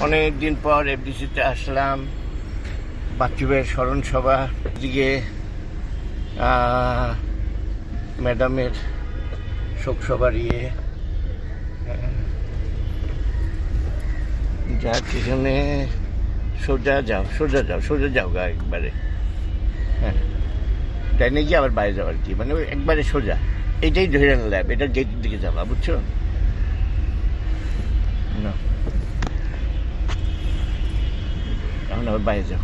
অনেক দিন পর এফডিসিতে আসলাম, বাচ্চুবের স্মরণ সভা দিকে ম্যাডামের শোক সভার যাক, এখানে সোজা যাও গা একবারে। হ্যাঁ, ডাইনে গিয়ে আবার বাইরে যাওয়ার কি, মানে একবারে সোজা, এইটাই ধরে ল্যাব, এটা গেটের দিকে যাবা, বুঝছো না? এখন আবার বাইরে যাও।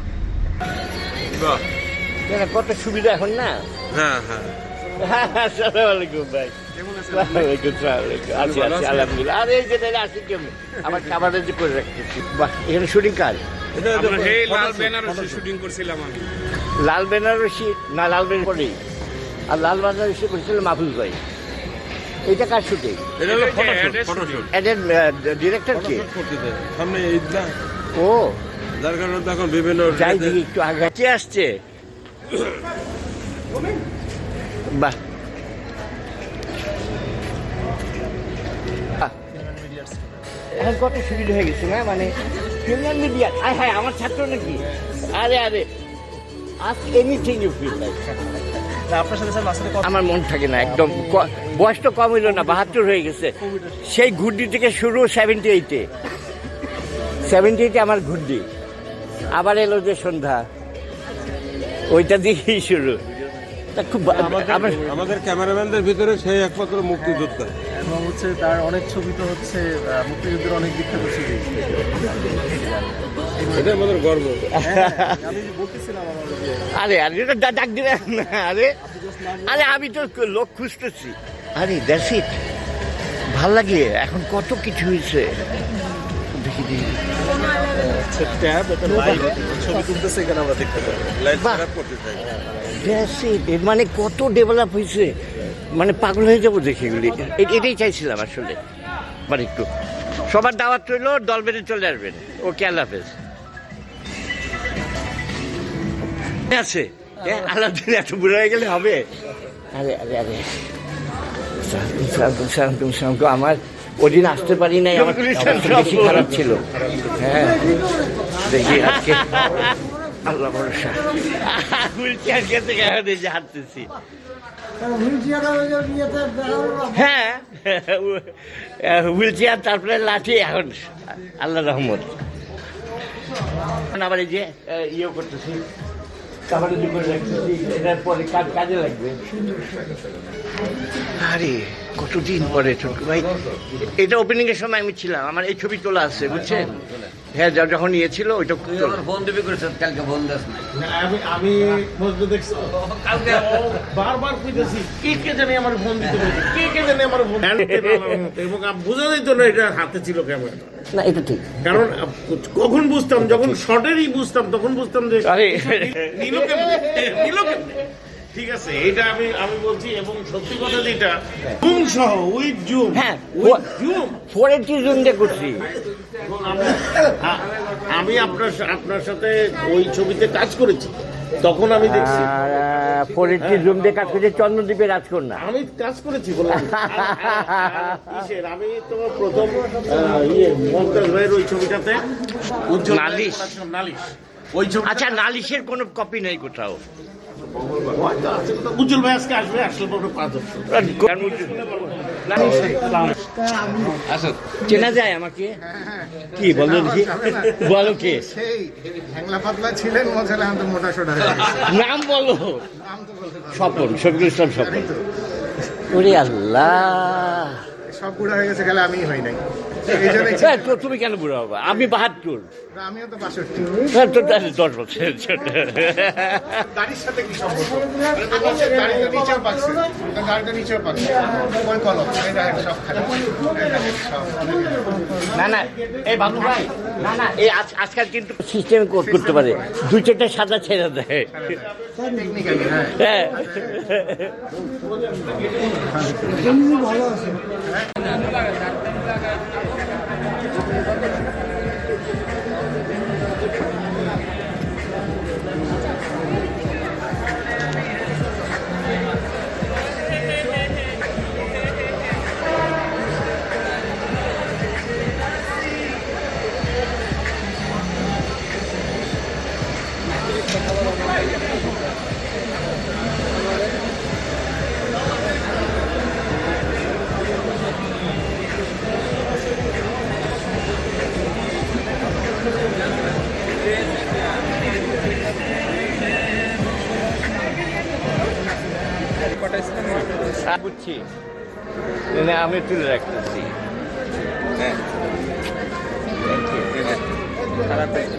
কত সুবিধা এখন না। হ্যাঁ হ্যাঁ, আসসালামু আলাইকুম ভাই। আলহামদুলিল্লাহ। আরে এই যে আসি কেমন আমার খাবারের যে করে রাখতেছি। বাহ, এখানে শুটিং কার? লাল বেনারসি শুটিং করছিলাম আমি। লাল বেনারসি না, লাল বেনারসি আর লাল বেনারসি করেছিল মাহফুজ ভাই। এইটা কার শুটিং? এটা হলো ফটোশুট। এদের ডিরেক্টর কে? সামনে ঈদ না, ও যার কারণে তখন বিভিন্ন যাই দিকে একটু আগে আসছে। বাহ, এখন কত সুবিধা হয়ে গেছে না, মানে ফিল্ম মিডিয়া। হ্যাঁ, আমার ছাত্র নাকি? আরে ask anything you feel like. আমার মন থাকে না একদম, বয়স তো কম হইল না, 72 হয়ে গেছে। সেই ঘুরডি থেকে শুরু 78 আমার ঘুরডি, আবার এলো যে সন্ধ্যা, ওইটা দিয়েই শুরু। খুব আমাদের ক্যামেরাম্যানদের ভিতরে সেই একমাত্র মুক্তিযোদ্ধা, এবং হচ্ছে তার অনেক ছবি তো হচ্ছে মুক্তিযুদ্ধের অনেক বিখ্যাত ছবি। এটা আমাদের গর্ব। আমি বলতেছিলাম আরে ডাক দিলে না। আরে আমি তো লোক খুঁজতেছি। আরে দ্যাটস ইট, ভাল লাগে। এখন কত কিছু হয়েছে, দেখি ট্যাব, এটা লাইভ ছবি তুলতেছে, এখানে আমরা দেখতে পাবো। লাইট খারাপ করতে চাই। মানে কত ডেভেলপ হয়েছে, মানে পাগল হয়ে যাবো দেখে এগুলি। এটাই চাইছিলাম আসলে। মানে একটু সবার দাওয়াত রইল, দল বেঁধে চলে আসবেন। ওকে, আল্লাহ হাফেজ। আছে আল্লাহ দিন, এত বুড়ো হয়ে গেলে হবে? আরে আমার ওদিন আসতে পারি নাই, আমার বেশি খারাপ ছিল। হ্যাঁ, দেখি আজকে আল্লাহ ভরসা। হুইল চেয়ার খেতে গেছে যে হাঁটতেছি। হ্যাঁ, হুইল চেয়ার, তারপরে লাঠি। এখন আল্লাহ রহমত। আবার এই যে ইয়ে করতেছি, পরে কাজে লাগবে। আরে কতদিন পরে ছোট্টু ভাই, এটা ওপেনিং এর সময় আমি ছিলাম, আমার এই ছবি তোলা আছে, বুঝছেন? হ্যাঁ, যখন ইয়ে ছিল ওইটা ফোন দিবি করেছেন কালকে, ফোন দাস নাই। আমি দেখছি কালকে বারবার কইতেছি কে জানি আমার ফোন দিতে বলছে, কে জানি আমার ফোন, এবং বোঝা যেত না এটা হাতে ছিল ক্যামেরা। না, এটা ঠিক। কারণ কখন বুঝতাম, যখন শর্টেরই বুঝতাম, তখন বুঝতাম যে আরে নিল কেমনে। ঠিক আছে, এটা আমি বলছি, এবং সত্যি কথা যেটা জুম সহ উইথ জুম, হ্যাঁ, জুম 480 জুম দিয়ে করছি। আমি আপনার সাথে ওই ছবিতে কাজ করেছি, তখন আমি দেখছি 480 জুম দিয়ে কাজ করেছি চন্দ্রদ্বীপে রাজকন্যা। আমি কাজ করেছি বলে আমি তো প্রথম মমতাজ ভাইয়ের ওই ছবিটাতে নালিশ। ওই ছবি। আচ্ছা, নালিশের কোনো কপি নেই কোথাও? উজ্জ্বল ভাই আজকে আসলে পরে 5 চেনা যায় আমাকে? কি বলো দেখি, বলো কে? সেই হ্যাংলা পাতলা ছিলেন, মজালে আনতে মোটা সোটা হয়ে গেছে। নাম বলো। নাম তো বলতে পারবো না। স্বপন, শফিকুল ইসলাম স্বপন। ওরে আল্লাহ, সব বুড়া হয়ে গেছে, গেলে আমিই হই নাই। এই জন্যই তুমি কেন বুড়া হবা? আমি 72। আমিও তো 62। হ্যাঁ, তো 10 বছর ছোট। দাড়ির সাথে কি সম্পর্ক? দাড়িটা নিচেও পাচ্ছে, দাড়িটা নিচেও পাচ্ছে, ওই কলম, এটা সব খারাপ। না, এই বাবু ভাই, না, এই আজকাল কিন্তু সিস্টেম করতে পারে, 2-4টা সাদা ছেড়ে দেয়। টেকনিক্যালি হ্যাঁ। হ্যাঁ, ভালো আছে। বুঝছি না, আমি তুলে রাখতেছি। হ্যাঁ খারাপ হয়েছে।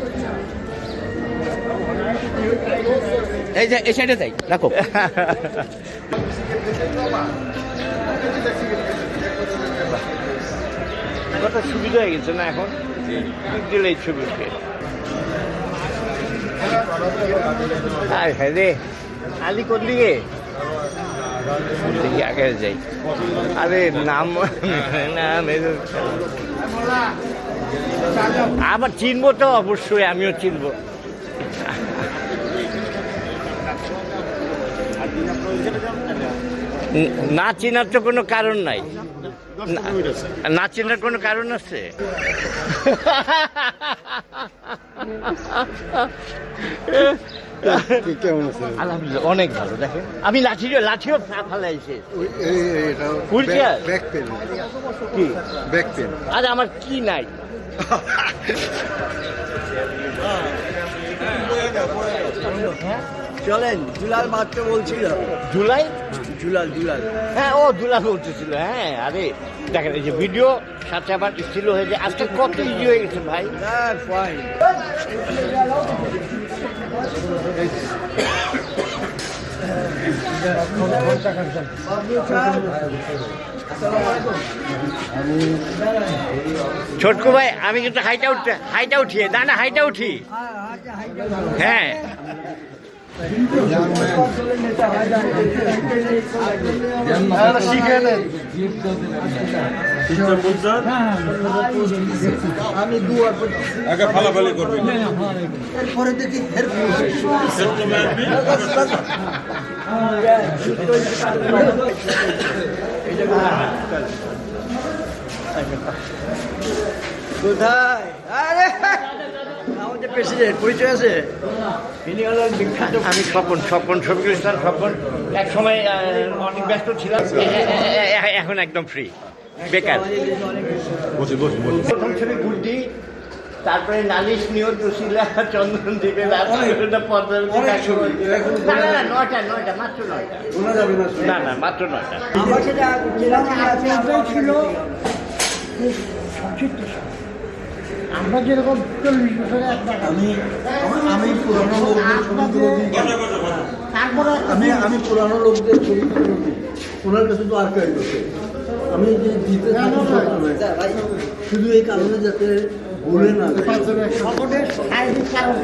এই যে এই সাইডে যাই, রাখো। কত সুবিধা হয়ে গেছে না এখন, দিলেই ছবি উঠে। হ্যাঁ রে, আলি কোন দিকে? দেখি আগে যাই। আরে নাম আবার চিনবো তো, অবশ্যই আমিও চিনবো। না চেনার তো কোনো কারণ নাই, না চেনার কোনো কারণ আছে? আলহামদুলিল্লাহ অনেক ভালো। দেখেন আমি লাঠিও ফালাইছি। কি ব্যাক পেন আরে আমার কি নাই? চলেন দুলাল মাত্র বলছিল। জুলাই দুলাল হ্যাঁ, ও দুলাল বলতেছিল। হ্যাঁ আরে দেখেন এই যে ভিডিও সাথে আবার ছিল হয়ে যে আজকে কত ইজি হয়ে গেছে ভাই। ফাইন। ছোটকু ভাই আমি কিন্তু হাইটা উঠিয়ে না হাইটা উঠি। হ্যাঁ আগে ফালাফালি করবে। এরপরে দেখি কোথায়? আরে আমাদের প্রেসিডেন্ট পরিচয় আছে, ইনি হলো বিখ্যাত। আমি স্বপন শফিকুল ইসলাম স্বপন। এক সময় অনেক ব্যস্ত ছিলাম, এখন একদম ফ্রি, বেকার। প্রথম ছবি গুড্ডি, তারপরে নালিশ নিয়ত রসিলা চন্দন দ্বীপে, না নয়টা মাত্র 9টা, না মাত্র 9টা। আমার সেটা ছিল আমরা যেরকম 40 বছরে একবার আমি পুরানো তারপরে আমি পুরানো লোকদের ছবি তুলি, ওনার কাছে তো আর্কাইভ আছে। আমি যে দিতে থাকি সবসময়, শুধু এই কারণে যাতে ভুলে না যায়। সকলের শারীরিক কারণ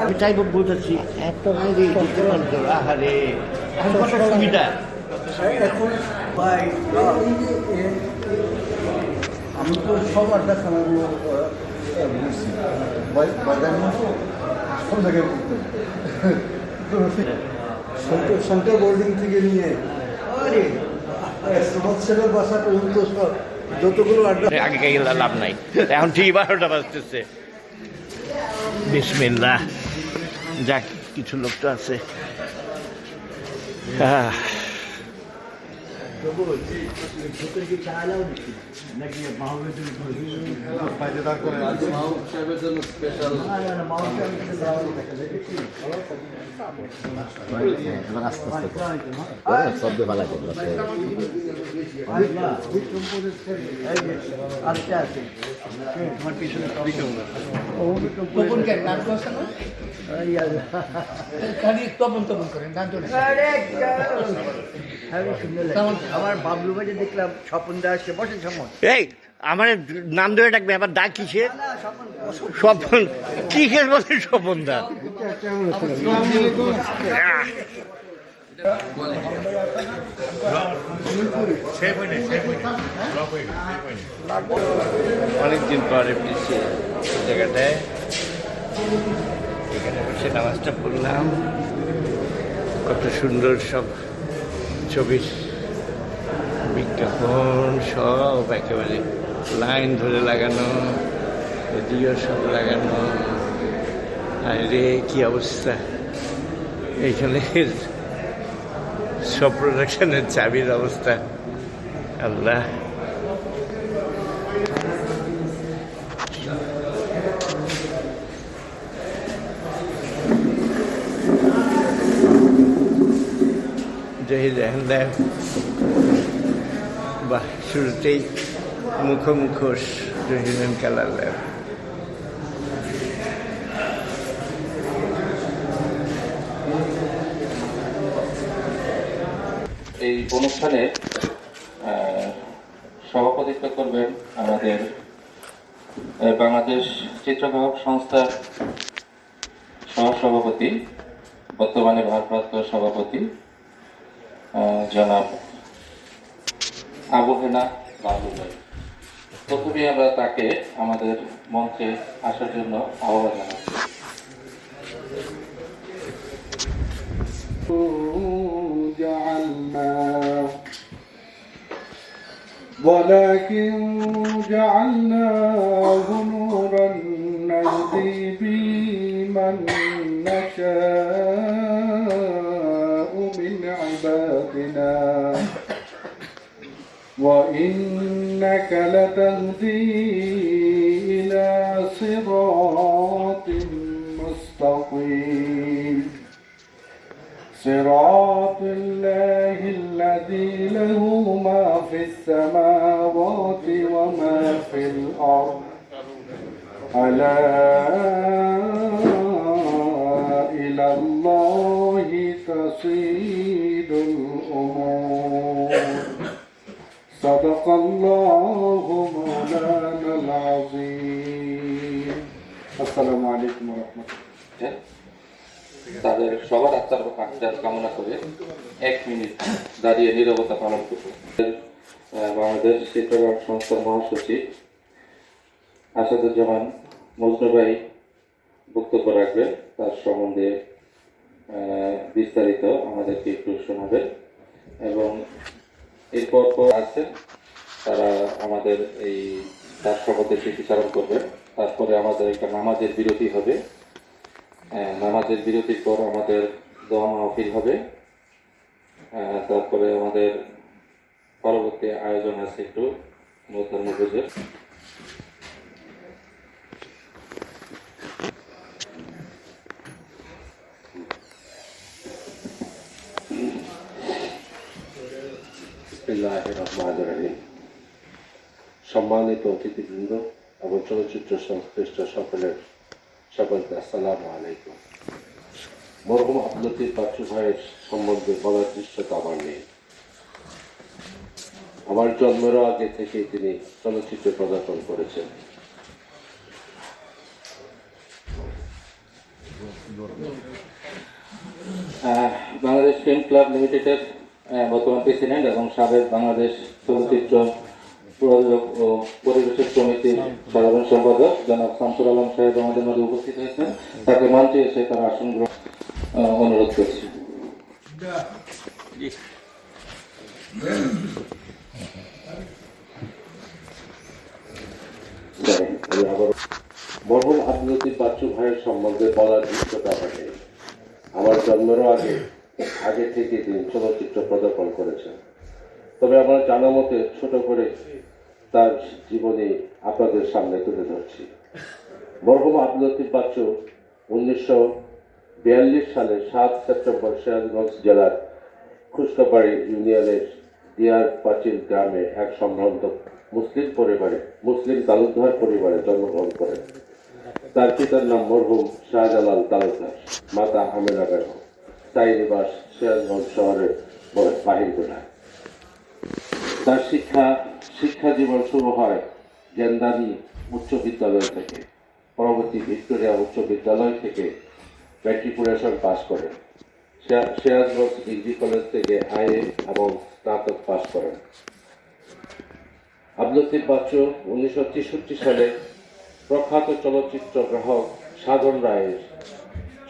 আমি চাইব বুঝেছি এত আহারে এখন কত সুবিধা। এখন ভাই আমি তো সব আড্ডা খানাগুলো বুঝছি, বাজার মতো সব জায়গায় করতাম। শঙ্কর বোর্ডিং থেকে নিয়ে সমাজ সেবার বাসা পর্যন্ত সব যতগুলো আড্ডা আগে গেলে লাভ নাই, এখন ঠিক 12টা বাজতেছে। বিসমিল্লাহ, যাক কিছু লোক তো আছে। আমার বাবলু ভাইকে দেখলাম, স্বপন দা আসছে, বসেন স্বপন। এই আমার নাম ধরে ডাকবে, আবার ডাক কিসের? স্বপন কি খেয়ে বলছেন স্বপন দা? অনেকদিন পরে এসেছি জায়গাটায়, এখানে বসে নামাজটা পড়লাম। কত সুন্দর সব ছবির বিজ্ঞাপন সব একেবারে লাইন ধরে লাগানো, রেডিও সব লাগানো। আরে কি অবস্থা! এইখানে সব প্রোডাকশনের চাবির অবস্থা। আল্লাহ জহির রেহানদার বাহ শুরুতেই মুখোমুখোশ জহিরুল কালার এই অনুষ্ঠানে সভাপতিত্ব করবেন আমাদের বাংলাদেশ চিত্রগ্রাহক সংস্থার সহসভাপতি, বর্তমানে ভারপ্রাপ্ত সভাপতি জনাব আবু হেনা বাবুল ভাই। প্রথমে আমরা তাকে আমাদের মঞ্চে আসার জন্য আহ্বান জানাচ্ছি। ولكن جعلناه نورا نهدي به من نشاء من عبادنا وإنك لتهدي إلى صراط مستقيم صراط الله الذي له ما في السماوات وما في الأرض ألا إلى الله تصير الأمور صدق الله مولانا العظيم السلام عليكم ورحمة الله। তাদের সবার আত্মার কামনা করে 1 মিনিট দাঁড়িয়ে নীরবতা পালন করব। বাংলাদেশ চিত্রগ্রাহক সংস্থার মহাসচিব আসাদুজ্জামান মজনু ভাই বক্তব্য রাখবেন। তার সম্বন্ধে বিস্তারিত আমাদেরকে একটু শোনাবেন এবং এরপর আছেন তারা আমাদের এই তার সম্বন্ধে স্মৃতিচারণ করবেন। তারপরে আমাদের একটা নামাজের বিরতি হবে। নামাজের বিরতির পর আমাদের দোয়া মাহফিল হবে। তারপরে আমাদের পরবর্তী আয়োজন আছে একটু ধর্মভোজের। বিসমিল্লাহির রহমানির রহিম। সম্মানিত অতিথিবৃন্দ এবং চলচ্চিত্র সংশ্লিষ্ট সকলকে আসসালামু আলাইকুম। মরহুম আব্দুল লতিফ বাচ্চু ভাইয়ের সম্বন্ধে বলার দৃশ্যতা আমার নেই। আমার জন্মেরও আগে থেকে তিনি চলচ্চিত্রে পদার্পণ করেছেন। বাংলাদেশ ফিল্ম ক্লাব লিমিটেডের বর্তমান প্রেসিডেন্ট এবং সাবেক বাংলাদেশ চলচ্চিত্র প্রযোজক ও পরিবেশক সমিতির সাধারণ সম্পাদক জনাব শামসুল আলম সাহেব আমাদের মধ্যে উপস্থিত হয়েছেন। তাকে মঞ্চে এসে তার আসন গ্রহণ অনুরোধ করছি। মরহুম আব্দুল লতিফ বাচ্চু ভাইয়ের সম্বন্ধে বলার দৃশ্যতা থাকে। আমার জন্মেরও আগে থেকে তিনি চলচ্চিত্র পদার্পণ করেছেন। তবে আমার জানা মতে ছোট করে তার জীবনী আপনাদের সামনে তুলে ধরছি। মরহুম আব্দুল লতিফ বাচ্চু 1942 সালে 7 সেপ্টেম্বর সিরাজগঞ্জ জেলার খুশকাবাড়ি ইউনিয়নের দিয়ার পাঁচিল গ্রামে এক সম্ভ্রান্ত মুসলিম তালুকদার পরিবারে জন্মগ্রহণ করেন। তার পিতার নাম মরহুম শাহজালাল তালুকদার, মাতা আমেনা বেগম। স্থায়ী নিবাস সিরাজগঞ্জ শহরের বাহিরগোলায়। তার শিক্ষা জীবন শুরু হয় গেন্দানি উচ্চ বিদ্যালয় থেকে। পরবর্তী ভিক্টোরিয়া উচ্চ বিদ্যালয় থেকে ম্যাট্রিকুলেশন পাস করেন। সিরাজগঞ্জ ডিগ্রি কলেজ থেকে আইএ এবং স্নাতক পাস করেন। আব্দুল লতিফ বাচ্চু 1963 সালে প্রখ্যাত চলচ্চিত্র গ্রাহক সাধন রায়ের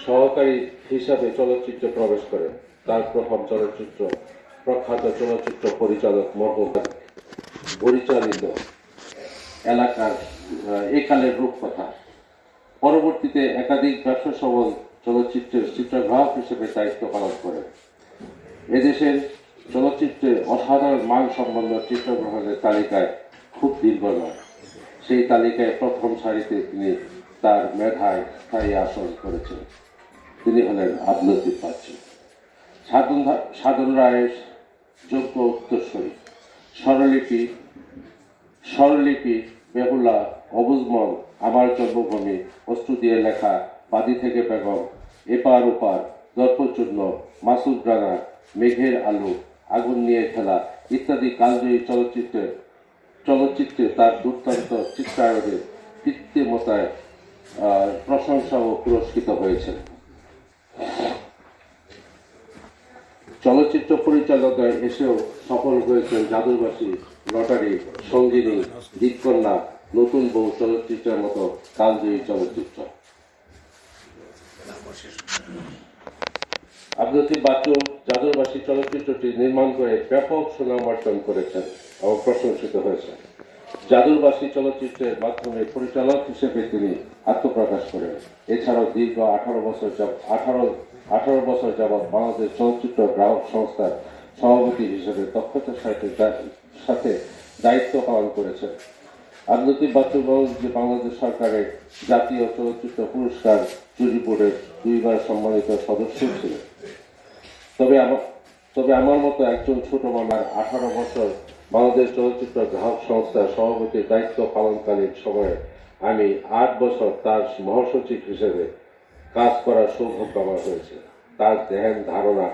সহকারী হিসাবে চলচ্চিত্রে প্রবেশ করেন। তার প্রথম চলচ্চিত্র প্রখ্যাত চলচ্চিত্র পরিচালক মরহুম পরিচালিত একালের রূপকথা। পরবর্তীতে একাধিক ব্যবসা সফল চলচ্চিত্রের চিত্রগ্রাহক হিসেবে দায়িত্ব পালন করেন। এদেশের চলচ্চিত্রে অসাধারণ মানসম্পন্ন চিত্রগ্রহণের তালিকায় খুব দীর্ঘ নয়। সেই তালিকায় প্রথম সারিতে তিনি তার মেধায় স্থায়ী আসন করেছেন। তিনি হলেন আব্দুল লতিফ বাচ্চু। সাধন রায়ের যোগ্য উত্তরসূরি। স্বরলিপি বেহুলা, অবুজমল, আমার জন্মভূমি, অশ্রু দিয়ে লেখা, বাদী থেকে বেগম, এপার ওপার, দর্পচূর্ণ, মাসুদ রানা, মেঘের আলো, আগুন নিয়ে খেলা ইত্যাদি কালজয়ী চলচ্চিত্রে তার দুর্দান্ত চিত্রায়নের কৃত্রিমতায় প্রশংসা ও পুরস্কৃত হয়েছেন। চলচ্চিত্র পরিচালনায় এসেও সফল হয়েছেন জাদুরবাসী, লটারি, সঙ্গিনী, দীপকন্যা, নতুন বউ চলচ্চিত্রের মতো কালজয়ী চলচ্চিত্র। আব্দুল লতিফ বাচ্চু জাদুরবাসী চলচ্চিত্রটি নির্মাণ করে ব্যাপক সুনাম অর্জন করেছেন এবং প্রশংসিত হয়েছেন। জাদুরবাসী চলচ্চিত্রের মাধ্যমে পরিচালক হিসেবে তিনি আত্মপ্রকাশ করেন। এছাড়াও দীর্ঘ 18 বছর যাবৎ বাংলাদেশ চলচ্চিত্র গ্রাহক সংস্থার সভাপতি হিসেবে দক্ষতার সাথে দায়িত্ব পালন করেছেন। আব্দুল লতিফ বাচ্চু বাংলাদেশ সরকারের জাতীয় চলচ্চিত্র পুরস্কার জুরি বোর্ডের 2 বার সম্মানিত সদস্য ছিলেন। তবে আমার মতো একজন ছোট মানুষ 18 বছর বাংলাদেশ চলচ্চিত্র গ্রাহক সংস্থার সভাপতির দায়িত্ব পালনকালীন সময়ে আমি 8 বছর তার মহাসচিব হিসেবে কাজ করার সৌভাগ্য আমার হয়েছে। তার ধ্যান ধারণা,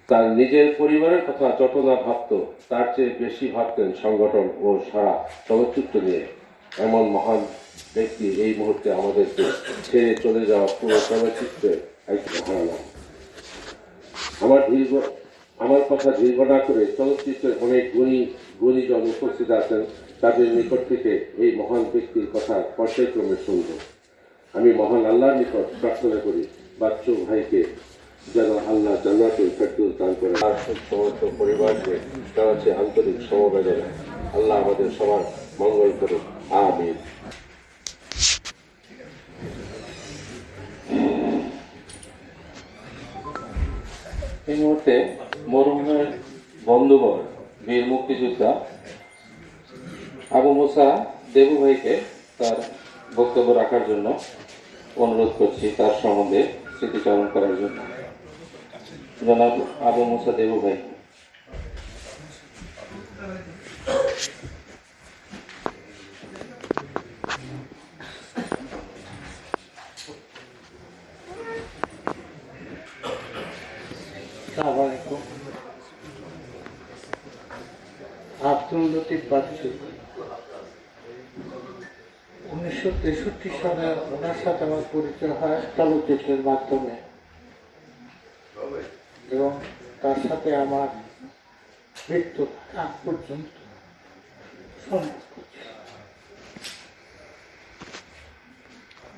তার নিজের পরিবারের কথা যত না ভাবত, তার চেয়ে বেশি ভাবতেন সংগঠন ও সারা চলচ্চিত্র নিয়ে। এমন মহান ব্যক্তি এই মুহূর্তে আমাদেরকে ছেড়ে চলে যাওয়া পুরো চলচ্চিত্রে একটি ধারণা। আমার কথা দীর্ঘ না করে চলচ্চিত্রের অনেক গুণীজন উপস্থিত আছেন। তাদের নিকট থেকে এই মহান ব্যক্তির কথা পর্যায়ক্রমে শুনব। আমি মহান আল্লাহর নিকট প্রার্থনা করি বাচ্চু ভাইকে যেন আল্লাহ জান্নাতুল ফেরদৌস দান করে। আর সমস্ত পরিবারকে জানাচ্ছি আন্তরিক সমবেদনা। আল্লাহ আমাদের সবার মঙ্গল করুন, আমিন। এই মুহূর্তে মরহুমের বন্ধুবর বীর মুক্তিযোদ্ধা আবু মুসা দেবু ভাইকে তার বক্তব্য রাখার জন্য অনুরোধ করছি, তার সম্বন্ধে স্মৃতিচারণ করার জন্য। জনাব আবু মুসা দেবু ভাই। আব্দুল লতিফ বাচ্চু 1963 সালে ওনার সাথে আমার পরিচয় হয় চলচ্চিত্রের মাধ্যমে এবং তার সাথে আমার মৃত্যু আগ পর্যন্ত সম্পর্ক ছিল।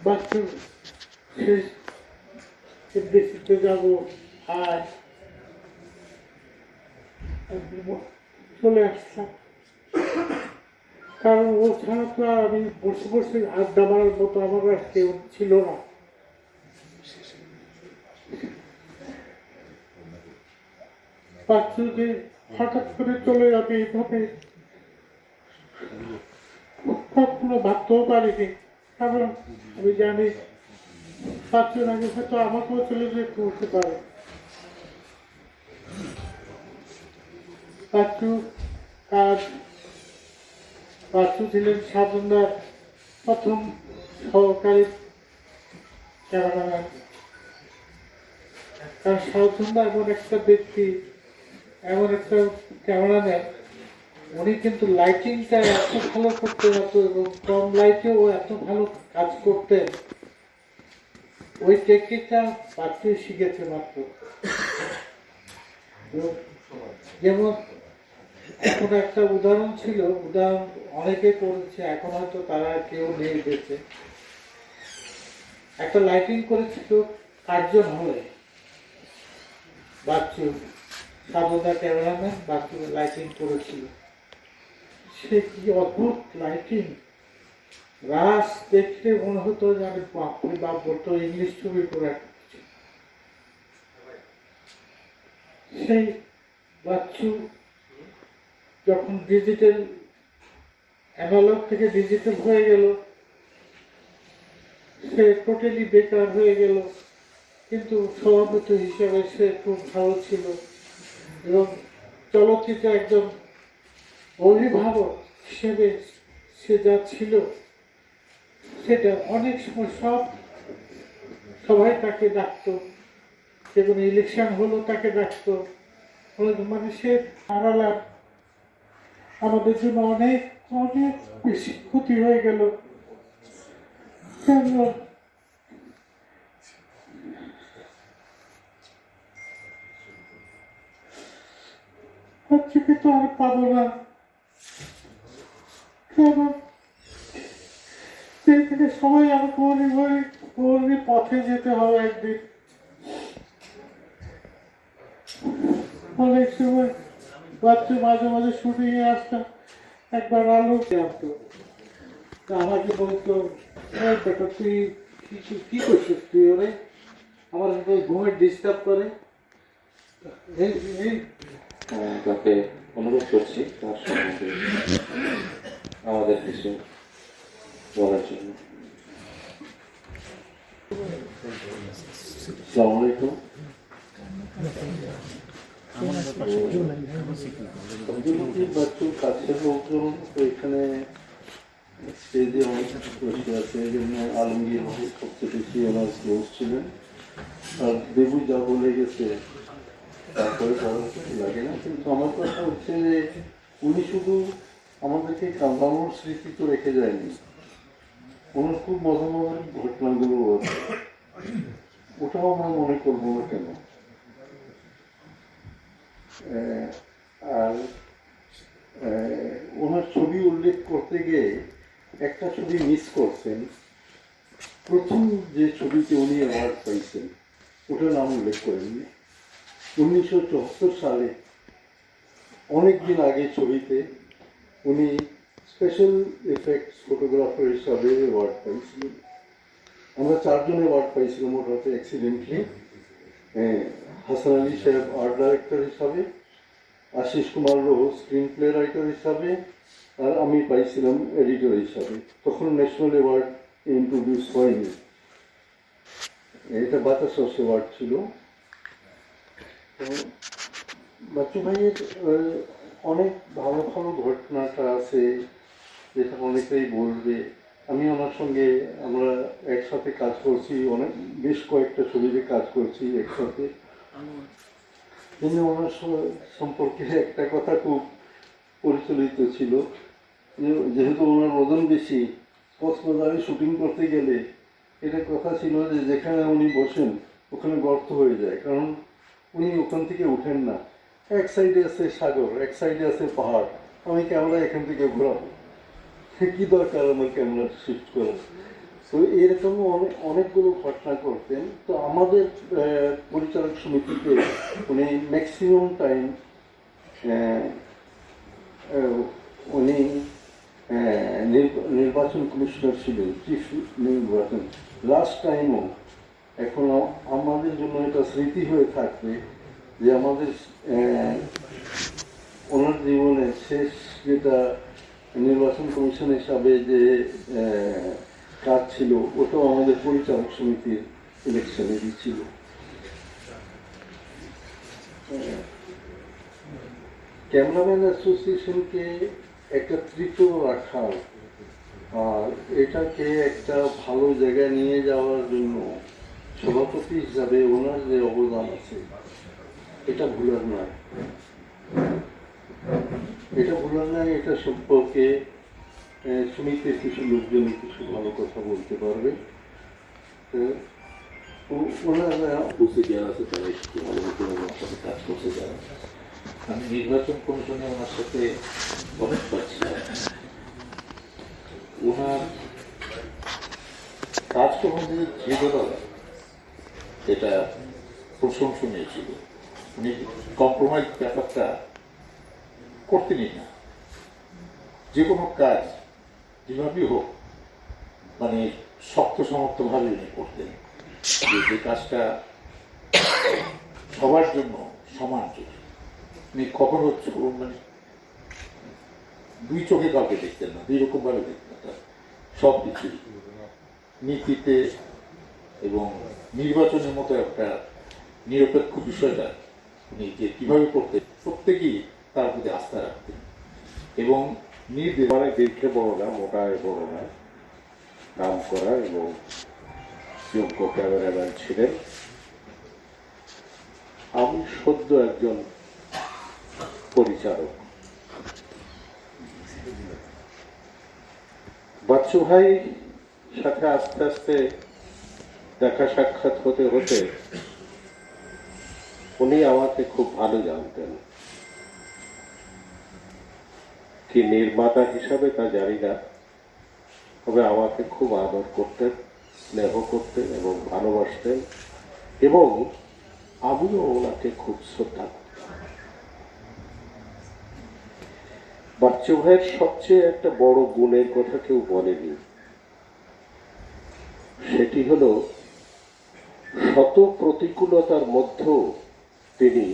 বাচ্চু শেষ দেশে যাব আর চলে আসতাম, কারণ ও ছাড়া তো আর আমি বসে বসে আড্ডা মারার মতো আমার কাছে কেউ ছিল না। বাচ্চু যে হঠাৎ করে চলে যাবে এইভাবে কখনো ভাবতেও পারিনি, কারণ আমি জানি বাচ্চুর আগে হয়তো আমাকেও চলে যেতে হতে পারে। বাচ্চু ছিলেন সাধনার প্রথম সহকারী ক্যামেরাম্যান। কারণ সাধনা এমন একটা ব্যক্তি, এমন একটা ক্যামেরাম্যান, উনি কিন্তু লাইটিংটা এত ভালো করতে পারত এবং কম লাইটেও এত ভালো কাজ করতেন। ওই টেকনিকটা বাচ্চুই শিখেছে মাত্র। যেমন এখন একটা উদাহরণ ছিল, উদাহরণ অনেকে করেছে, এখন হয়তো তারা কেউ নেই বেঁচে। একটা লাইটিং করেছিল কার্জন হলে, বাচ্চু সাবধান ক্যামেরাম্যান বাচ্চু লাইটিং করেছিল। সে কি অদ্ভুত লাইটিং, রাস দেখলে মনে হতো যে আমি বাপ বলতো ইংলিশ ছবি করে। সেই বাচ্চু যখন ডিজিটাল অ্যানালগ থেকে ডিজিটাল হয়ে গেল, সে টোটালি বেকার হয়ে গেল, কিন্তু সভাপতি হিসেবে সে খুব ভালো ছিল এবং চলচ্চিত্রে একজন অভিভাবক হিসেবে সে যা ছিল সেটা অনেক সময় সবাই তাকে ডাকতো, যে কোনো ইলেকশন হলো তাকে ডাকতো, মানে সে হারালাম আমাদের জন্য অনেক অনেক বেশি ক্ষতি হয়ে গেল। বাচ্চাকে তো আর পাবো না, কারণ থেকে সবাই আমাকে পথে যেতে হবে একদিন। অনেক সময় বাচ্চা মাঝে মাঝে শুটিং এ আসতাম, একবার আলো আসতো, আমাকে বলতো বেটা তুই কি করছিস, তুই ওরে আমার ঘুমের ডিস্টার্ব করে। তাকে অনুরোধ করছি তার সম্বন্ধে আমাদের কিছু বলার জন্য। আসসালামু আলাইকুম। বাচ্চুর কাছের লোকজন তো এখানে স্টেজে অনেক বসে আছে, যেমন আলমগীর সবচেয়ে বেশি ওনার ক্লোজ ছিলেন, আর দেবু যা বলে গেছে তারপরে ভালো লাগে না। কিন্তু আমার কথা হচ্ছে যে উনি শুধু আমাদেরকে কান্দানোর স্মৃতি তো রেখে যায়নি, ওনার খুব মজার মজার ঘটনাগুলো আছে, ওটাও আমরা মনে করবো না কেন। আর ওনার ছবি উল্লেখ করতে গিয়ে একটা ছবি মিস করছেন, প্রথম যে ছবিতে উনি অ্যাওয়ার্ড পাইছেন ওটার নাম উল্লেখ করেননি। 1974 সালে অনেকদিন আগে ছবিতে উনি স্পেশাল এফেক্টস ফটোগ্রাফার হিসাবে অ্যাওয়ার্ড পাইছিলেন। আমরা 4 জন অ্যাওয়ার্ড পাইছিলাম ওটাতে অ্যাক্সিডেন্টলি। হাসান আলী সাহেব আর্ট ডাইরেক্টর হিসাবে, আশিস কুমার রোহ স্ক্রিন প্লে রাইটার হিসাবে, আর আমি পাইছিলাম এডিটর হিসাবে। তখন ন্যাশনাল অ্যাওয়ার্ড ইন্ট্রোডিউস হয়নি, এটা বাতাস অ্যাওয়ার্ড ছিল। বাচ্চু ভাইয়ের অনেক ভালো ভালো ঘটনাটা আছে যেটা অনেকেই বলবে। আমি ওনার সঙ্গে আমরা একসাথে কাজ করছি, বেশ কয়েকটা ছবিতে কাজ করছি একসাথে। ওনার সম্পর্কে একটা কথা খুব পরিচালিত ছিল, যেহেতু ওনার ওজন বেশি, কক্সবাজারে শুটিং করতে গেলে এটা কথা ছিল যে যেখানে উনি বসেন ওখানে গর্ত হয়ে যায়, কারণ উনি ওখান থেকে উঠেন না। এক সাইডে আছে সাগর, এক সাইডে আছে পাহাড়, আমি ক্যামেরা এখান থেকে ঘোরাবো, কি দরকার আমার ক্যামেরা শিফট করার। তো এরকম অনেকগুলো ঘটনা করতেন। তো আমাদের পরিচালক সমিতিতে উনি ম্যাক্সিমাম টাইম উনি নির্বাচন কমিশনার ছিলেন, চিফ নির্বাচন। লাস্ট টাইমও এখনো আমাদের জন্য এটা স্মৃতি হয়ে থাকবে যে আমাদের ওনার জীবনের শেষ যেটা নির্বাচন কমিশন হিসাবে যে কাজ ছিল ওটাও আমাদের পরিচালক সমিতির ইলেকশনেরই ছিল। ক্যামেরাম্যান অ্যাসোসিয়েশনকে একত্রিত রাখা আর এটাকে একটা ভালো জায়গায় নিয়ে যাওয়ার জন্য সভাপতি হিসাবে ওনার যে অবদান আছে এটা ভুলার নয়, এটা সম্পর্কে সমিতির কিছু লোকজন কিছু ভালো কথা বলতে পারবে। ওনারা উপস্থিত আছে তারা একটু ভালো সাথে কাজ করতে যারা। আমি নির্বাচন কমিশনে ওনার সাথে অনেক পাচ্ছিলাম, ওনার কাজ সম্বন্ধে দৃঢ়তা এটা প্রশংসনীয় ছিল। উনি কম্প্রোমাইজ ব্যাপারটা করতেনই না, যে কোনো কাজ যেভাবেই হোক মানে শক্ত সমর্থভাবে উনি করতেন, যে কাজটা সবার জন্য সমান চোখে। উনি কখনো মানে দুই চোখে কাউকে দেখতেন না, দুই রকম ভাবে দেখতেন না, সব কিছু নীতিতে এবং নির্বাচনের মতো একটা নিরপেক্ষ বিষয়টা উনি যে কিভাবে করতেন, প্রত্যেকেই তার প্রতি আস্থা রাখতেন এবং মানে দেখে বড় না, মোটায় বড় না, নাম করা এবং যোগ্য ক্যামেরাম্যান ছিলেন। আমি সদ্য একজন পরিচালক। বাচ্চু ভাই সাথে আস্তে আস্তে দেখা সাক্ষাৎ হতে হতে উনি আমাকে খুব ভালো জানতেন। কি নির্মাতা হিসাবে তা জানি না, তবে আমাকে খুব আদর করতেন, স্নেহ করতেন এবং ভালোবাসতেন এবং আমিও ওনাকে খুব শ্রদ্ধা করতাম। বাচ্চু ভাইয়ের সবচেয়ে একটা বড় গুণের কথা কেউ বলেনি, সেটি হলো শত প্রতিকূলতার মধ্যেও তিনি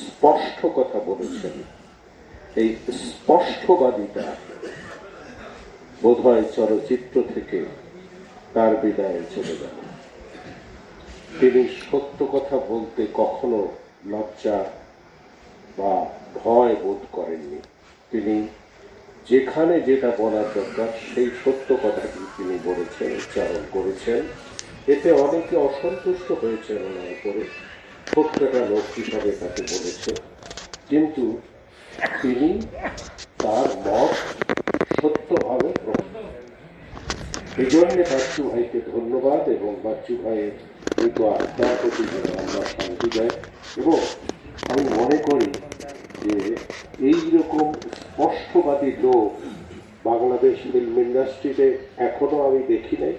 স্পষ্ট কথা বলেছেন। এই স্পষ্টবাদিতা বোধহয় চলচ্চিত্র থেকে তার বিদায়ে চলে গেল। তিনি সত্য কথা বলতে কখনো লজ্জা বা ভয় বোধ করেননি। তিনি যেখানে যেটা বলার দরকার সেই সত্য কথাটি তিনি বলেছেন, উচ্চারণ করেছেন। এতে অনেকে অসন্তুষ্ট হয়েছে ওনার উপরে, প্রত্যেকটা লোক হিসাবে তাকে বলেছে, কিন্তু তিনি তার মত সত্যভাবে এই জন্য বাচ্চু ভাইকে ধন্যবাদ এবং বাচ্চু ভাইয়ের মৃত আত্মার প্রতি আমরা শান্তি দেয়। এবং আমি মনে করি যে এইরকম স্পষ্টবাদী লোক বাংলাদেশ ফিল্ম ইন্ডাস্ট্রিতে এখনো আমি দেখি নাই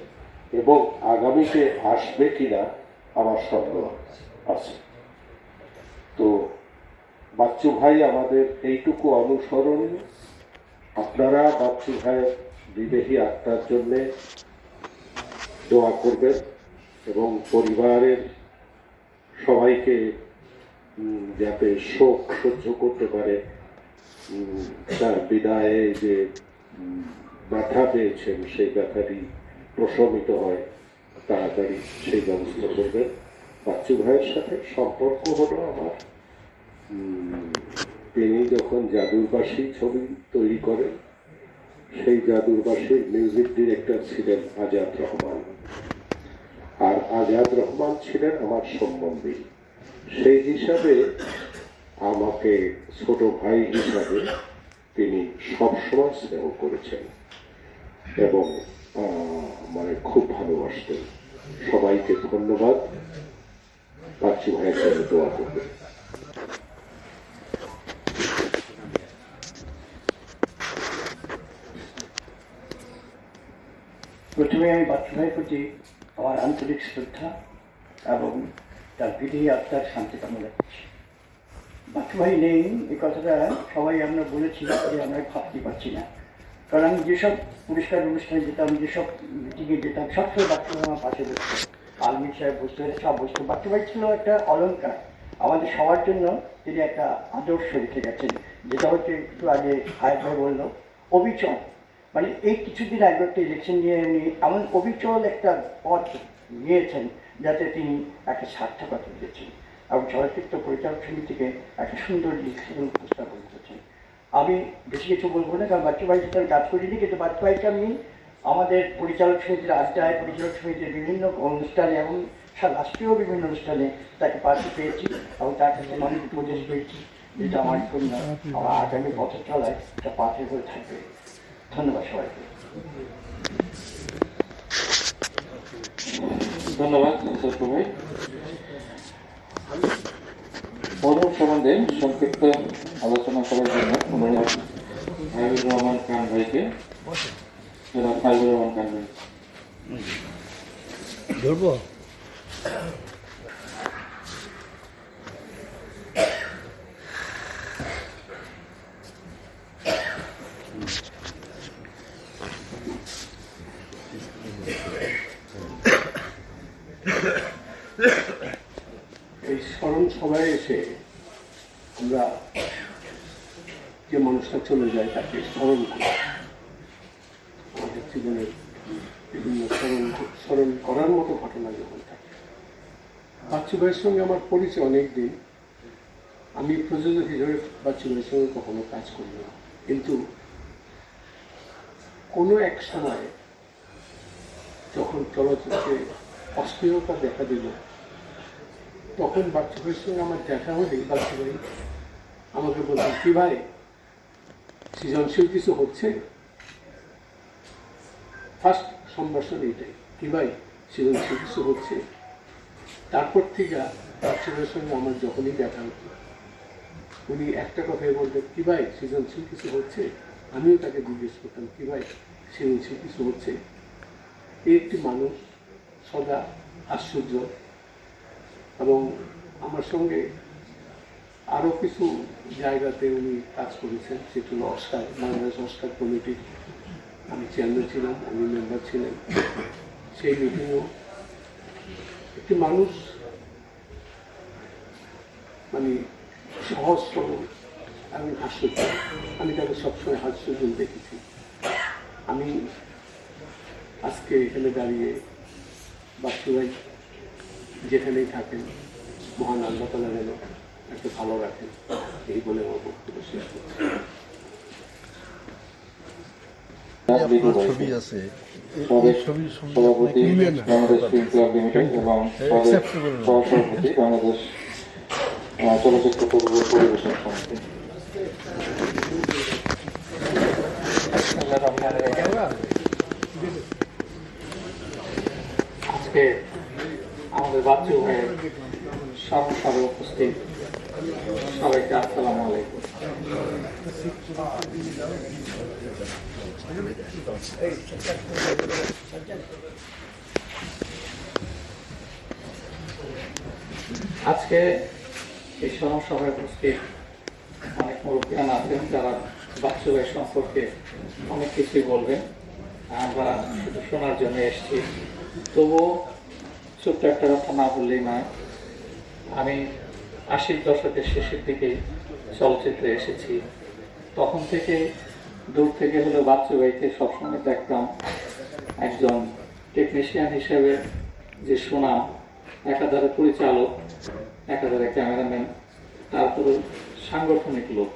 এবং আগামীতে আসবে কিনা আমার সন্দেহ আছে। তো বাচ্চু ভাই আমাদের এইটুকু অনুসরণীয়। আপনারা বাচ্চু ভাইয়ের বিদেহী আত্মার জন্যে দোয়া করবেন এবং পরিবারের সবাইকে যাতে শোক সহ্য করতে পারে, তার বিদায়ে যে ব্যথা পেয়েছেন সেই ব্যথাটি প্রশমিত হয়, তাড়াতাড়ি সেই ব্যবস্থা করবেন। বাচ্চু ভাইয়ের সাথে সম্পর্ক হলো আমার, তিনি যখন জাদুরবাসী ছবি তৈরি করেন, সেই জাদুরবাসীর মিউজিক ডিরেক্টর ছিলেন আজাদ রহমান, আর আজাদ রহমান ছিলেন আমার সম্বন্ধী। সেই হিসাবে আমাকে ছোট ভাই হিসাবে তিনি সবসময় স্নেহ করেছেন এবং মানে খুব ভালোবাসতেন। সবাইকে ধন্যবাদ। বাচ্চু ভাইয়ের জন্য দোয়া করবেন। প্রথমে আমি বাচ্চু ভাইয়ের প্রতি আমার আন্তরিক শ্রদ্ধা এবং তার বিদেহী আত্মার শান্তি কামনা করছি। বাচ্চু ভাই নেই এই কথাটা সবাই আমরা বলেছি যে আমরা ভাবতে পারছি না, কারণ আমি যেসব পুরস্কার অনুষ্ঠানে যেতাম, যেসব মিটিংয়ে যেতাম, সবসময় বাচ্চু ভাই আমার পাশে বসতো, আলমির সাহেব বসতে সব বসতো। বাচ্চু ভাই ছিল একটা অলঙ্কার আমাদের সবার জন্য, তিনি একটা আদর্শ রেখে গেছেন, যেটা হচ্ছে একটু আগে হায় ভাই বললো অবিচল। মানে এই কিছুদিন আগে একটা ইলেকশন নিয়ে উনি এমন অবিচল একটা পথ নিয়েছেন যাতে তিনি একটা সার্থকতা দিয়েছেন এবং চলচ্চিত্র পরিচালক সমিতিকে একটা সুন্দর লিখন উপস্থাপন করেছেন। আমি বেশি কিছু বলবো না, কারণ বাচ্চু ভাইয়ের সাথে আমি কাজ করিনি, কিন্তু বাচ্চু ভাইকে আমি আমাদের পরিচালক সমিতির আড্ডায়, পরিচালক সমিতির বিভিন্ন অনুষ্ঠানে এবং রাষ্ট্রীয় বিভিন্ন অনুষ্ঠানে তাকে পাশে পেয়েছি এবং তার কাছে অনেক উপদেশ পেয়েছি, যেটা আমার জন্য আমার আগামী বছর চলায় এটা পাশে হয়ে থাকবে। ধন্যবাদ সবাইকে। ধন্যবাদ সত্য ভাই। মধুর সম্বন্ধে সংক্ষিপ্ত আলোচনা করার জন্য অনুরোধ হাবিবুর রহমান খান ভাইকে। হাবিবুর রহমান খান ভাই ধরবো। এই স্মরণ সবাই এসে আমরা যে মানুষটা চলে যায় তাকে স্মরণ করি। আমাদের জীবনের বিভিন্ন স্মরণ করার মতো ঘটনা যখন থাকে। বাচ্চু ভাইয়ের সঙ্গে আমার পরিচয় অনেক দিন। আমি প্রযোজক হিসেবে বাচ্চু ভাইয়ের সঙ্গে কখনো কাজ করি না, কিন্তু কোনো এক সময় যখন চলচ্চিত্রে অস্থিরতা দেখা দিল, তখন বাচ্চু ভাইয়ের সঙ্গে আমার দেখা হলেই বাচ্চু ভাই আমাকে বলতেন, কি ভাই সৃজনশীল কিছু হচ্ছে? ফার্স্ট সম্ভাষণ এটাই, কি ভাই সৃজনশীল কিছু হচ্ছে? তারপর থেকে বাচ্চু ভাইয়ের সঙ্গে আমার যখনই দেখা হতো উনি একটা কথাই বলতেন, কি ভাই সৃজনশীল কিছু হচ্ছে? আমিও তাকে জিজ্ঞেস করতাম, কি ভাই সৃজনশীল কিছু হচ্ছে? এই একটি মানুষ সদা আশ্চর্য। এবং আমার সঙ্গে আরও কিছু জায়গাতে উনি কাজ করেছেন, সেটা হলো অস্কার, বাংলাদেশ অস্কার কমিটির আমি চেয়ারম্যান ছিলাম, উনি মেম্বার ছিলেন। সেই মিটিংও একটি মানুষ মানে সহজ সরল এবং হাস্যজ্জ্বল। আমি তাকে সবসময় হাস্যজ্জ্বল দেখেছি। আমি আজকে এখানে দাঁড়িয়ে বাচ্চু ভাই যেখানেই থাকেন মহান আল্লাহ তাআলা যেন একটু ভালো রাখেন, এই বলে আমার বক্তব্য শেষ করছি। ছবি আছে, এই ছবির সঙ্গে মিলে না। বাংলাদেশ ফিল্ম ক্লাব লিমিটেড এবং সহসভাপতি বাংলাদেশ চলচ্চিত্র পরিবেশন সমিতি। আজকে আমাদের বাচ্চু ভাইয়ের সভায় উপস্থিত সবাইকে আসসালামু আলাইকুম। আজকে এই সভায় উপস্থিত অনেক মুরব্বিয়ান আছেন যারা বাচ্চু ভাই সম্পর্কে অনেক কিছুই বলবেন। আমরা শুধু শোনার জন্য এসেছি। তবুও ছোট্ট একটা কথা না বললেই নয়। আমি 80 দশকের শেষের দিকে চলচ্চিত্রে এসেছি। তখন থেকে দূর থেকে হলেও বাচ্চু ভাইকে সবসময় দেখতাম একজন টেকনিশিয়ান হিসেবে যে সুনাম, একাধারে পরিচালক, একাধারে ক্যামেরাম্যান, তারপরে সাংগঠনিক লোক।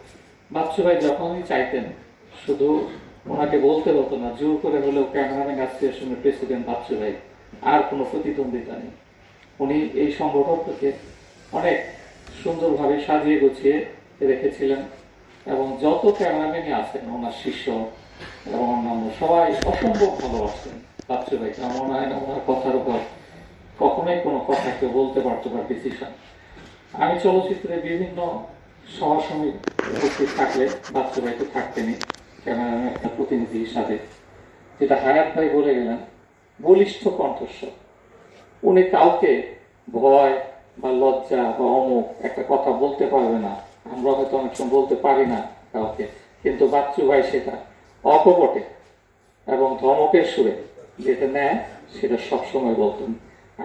বাচ্চু ভাই যখনই চাইতেন শুধু ওনাকে বলতে হতো না, জোর করে হলেও ক্যামেরাম্যান অ্যাসোসিয়েশনের প্রেসিডেন্ট বাচ্চু ভাই, আর কোনো প্রতিদ্বন্দ্বিতা নেই। উনি এই সংগঠনটাকে অনেক সুন্দরভাবে সাজিয়ে গুছিয়ে রেখেছিলেন এবং যত ক্যামেরাম্যানই আছেন ওনার শিষ্য এবং অন্যান্য সবাই অসম্ভব ভালোবাসতেন বাচ্চু ভাইকে। আমার মনে হয় না ওনার কথার উপর কখনোই কোনো কথা কেউ বলতে পারতো বা ডিসিশন। আমি চলচ্চিত্রে বিভিন্ন সভা সমিতি উপস্থিত থাকলে বাচ্চু ভাই তো থাকতেনই ক্যামেরাম্যান একটা প্রতিনিধি হিসাবে। যেটা হায়াত ভাই বলে গেলেন, বলিষ্ঠ কণ্ঠস্বর। উনি কাউকে ভয় বা লজ্জা বা অমুক একটা কথা বলতে পারবে না। আমরা হয়তো অনেক সময় বলতে পারি না কাউকে, কিন্তু বাচ্চু ভাই সেটা অকপটে এবং ধমকের সুরে যেটা নেয় সেটা সবসময় বলতেন।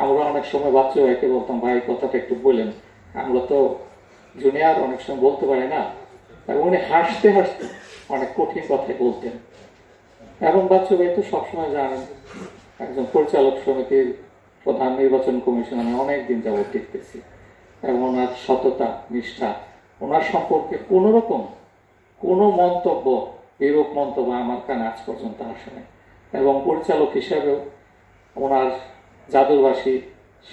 আমরা অনেক সময় বাচ্চু ভাইকে বলতাম, ভাই কথাটা একটু বলেন, আমরা তো জুনিয়র অনেক সময় বলতে পারি না। এবং উনি হাসতে হাসতে অনেক কঠিন কথাই বলতেন। এবং বাচ্চু ভাই তো সবসময় জানেন একজন পরিচালক সমিতির প্রধান নির্বাচন কমিশন আমি অনেকদিন যাবত দেখতেছি এবং ওনার সততা, নিষ্ঠা, ওনার সম্পর্কে কোন রকম কোনো মন্তব্য, বিরূপ মন্তব্য আমার কানে আজ পর্যন্ত আসেনি। এবং পরিচালক হিসাবেও ওনার জাদুরবাসী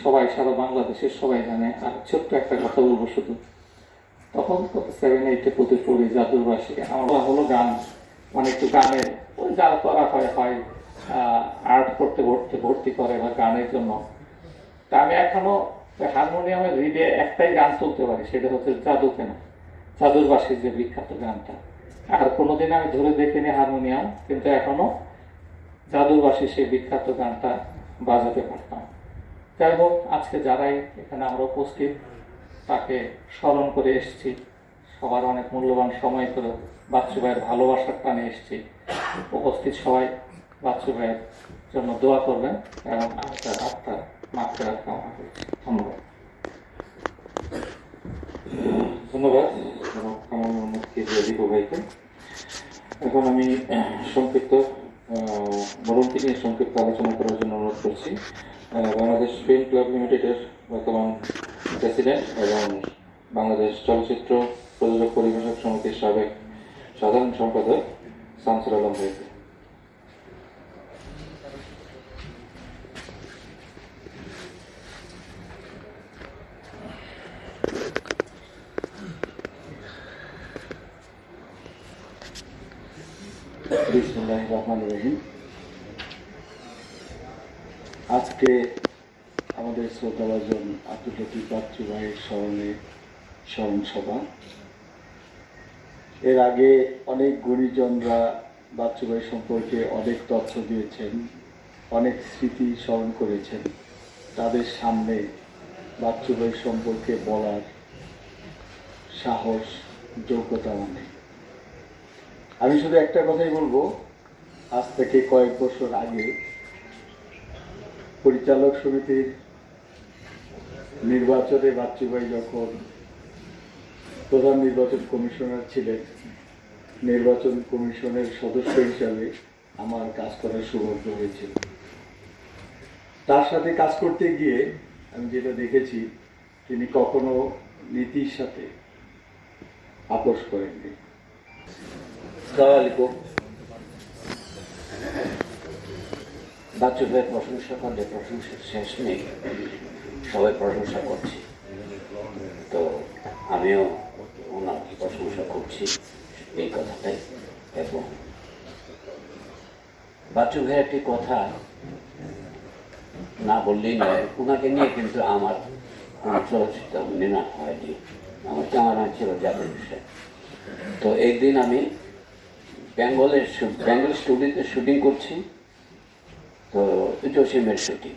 সবাই, সারা বাংলাদেশের সবাই জানে। আর ছোট্ট একটা কথা বলবো শুধু, তখন 7-8 প্রতি পড়ি জাদুরবাসী। আমরা হলো গান, মানে একটু গানের ওই যারা করা হয় আর্ট করতে ভর্তি করে বা গানের জন্য। তা আমি এখনো হারমোনিয়ামের রিডে একটাই গান তুলতে পারি, সেটা হচ্ছে জাদু কেন, জাদুরবাসীর যে বিখ্যাত গানটা। আর কোনোদিন আমি ধরে দেখিনি হারমোনিয়াম, কিন্তু এখনো জাদুরবাসীর সেই বিখ্যাত গানটা বাজাতে পারতাম। যাই হোক, আজকে যারাই এখানে আমরা উপস্থিত তাকে স্মরণ করে এসেছি, সবার অনেক মূল্যবান সময় করে বাচ্চু ভাইয়ের ভালোবাসার টানে এসেছি। উপস্থিত সবাই বাচ্চু ভাইয়ের জন্য দোয়া করবেন এবং আপনার মাফ করার কামনা করছি। ধন্যবাদ। ধন্যবাদ কামাল মোহাম্মদ দীপু ভাইকে। এখন আমি সংক্ষিপ্ত মরণটি নিয়ে সংক্ষিপ্ত আলোচনা করার জন্য অনুরোধ করছি বাংলাদেশ ফিল্ম ক্লাব লিমিটেডের বর্তমান প্রেসিডেন্ট এবং বাংলাদেশ চলচ্চিত্র প্রযোজক পরিবেশক সমিতির সাবেক সাধারণ সম্পাদক শামসুল আলম ভাইকে। বিসমিল্লাহির রহমানির রহিম। আজকে আমাদের শ্রদ্ধাভাজন আব্দুল লতিফ বাচ্চু ভাইয়ের স্মরণ সভা। এর আগে অনেক গুণীজনরা বাচ্চু ভাই সম্পর্কে অনেক তথ্য দিয়েছেন, অনেক স্মৃতি স্মরণ করেছেন। তাদের সামনে বাচ্চু ভাই সম্পর্কে বলার সাহস, যোগ্যতা নেই। আমি শুধু একটা কথাই বলবো, আজ থেকে কয়েক বছর আগে পরিচালক সমিতির নির্বাচনে বাচ্চু ভাই যখন প্রধান নির্বাচন কমিশনার ছিলেন, নির্বাচন কমিশনের সদস্য হিসাবে আমার কাজ করার সৌভাগ্য হয়েছিল। তার সাথে কাজ করতে গিয়ে আমি যেটা দেখেছি, তিনি কখনো নীতির সাথে আপোষ করেননি। বাচ্চু ভাইয়ের প্রশংসা করলে প্রশংসার শেষ নেই, সবাই প্রশংসা করছি, তো আমিও ওনার প্রশংসা করছি এই কথাটাই। এবং বাচ্চু ভাইয়ের একটি কথা না বললেই নয়, ওনাকে নিয়ে কিন্তু আমার কোনো চলচ্চিত্র নির্মাণ হয়নি, আমার ক্যামেরাম্যান ছিল জাতীয় বিষয়। তো একদিন আমি বেঙ্গল স্টুডিওতে শুটিং করছি, তো জসিমের শুটিং,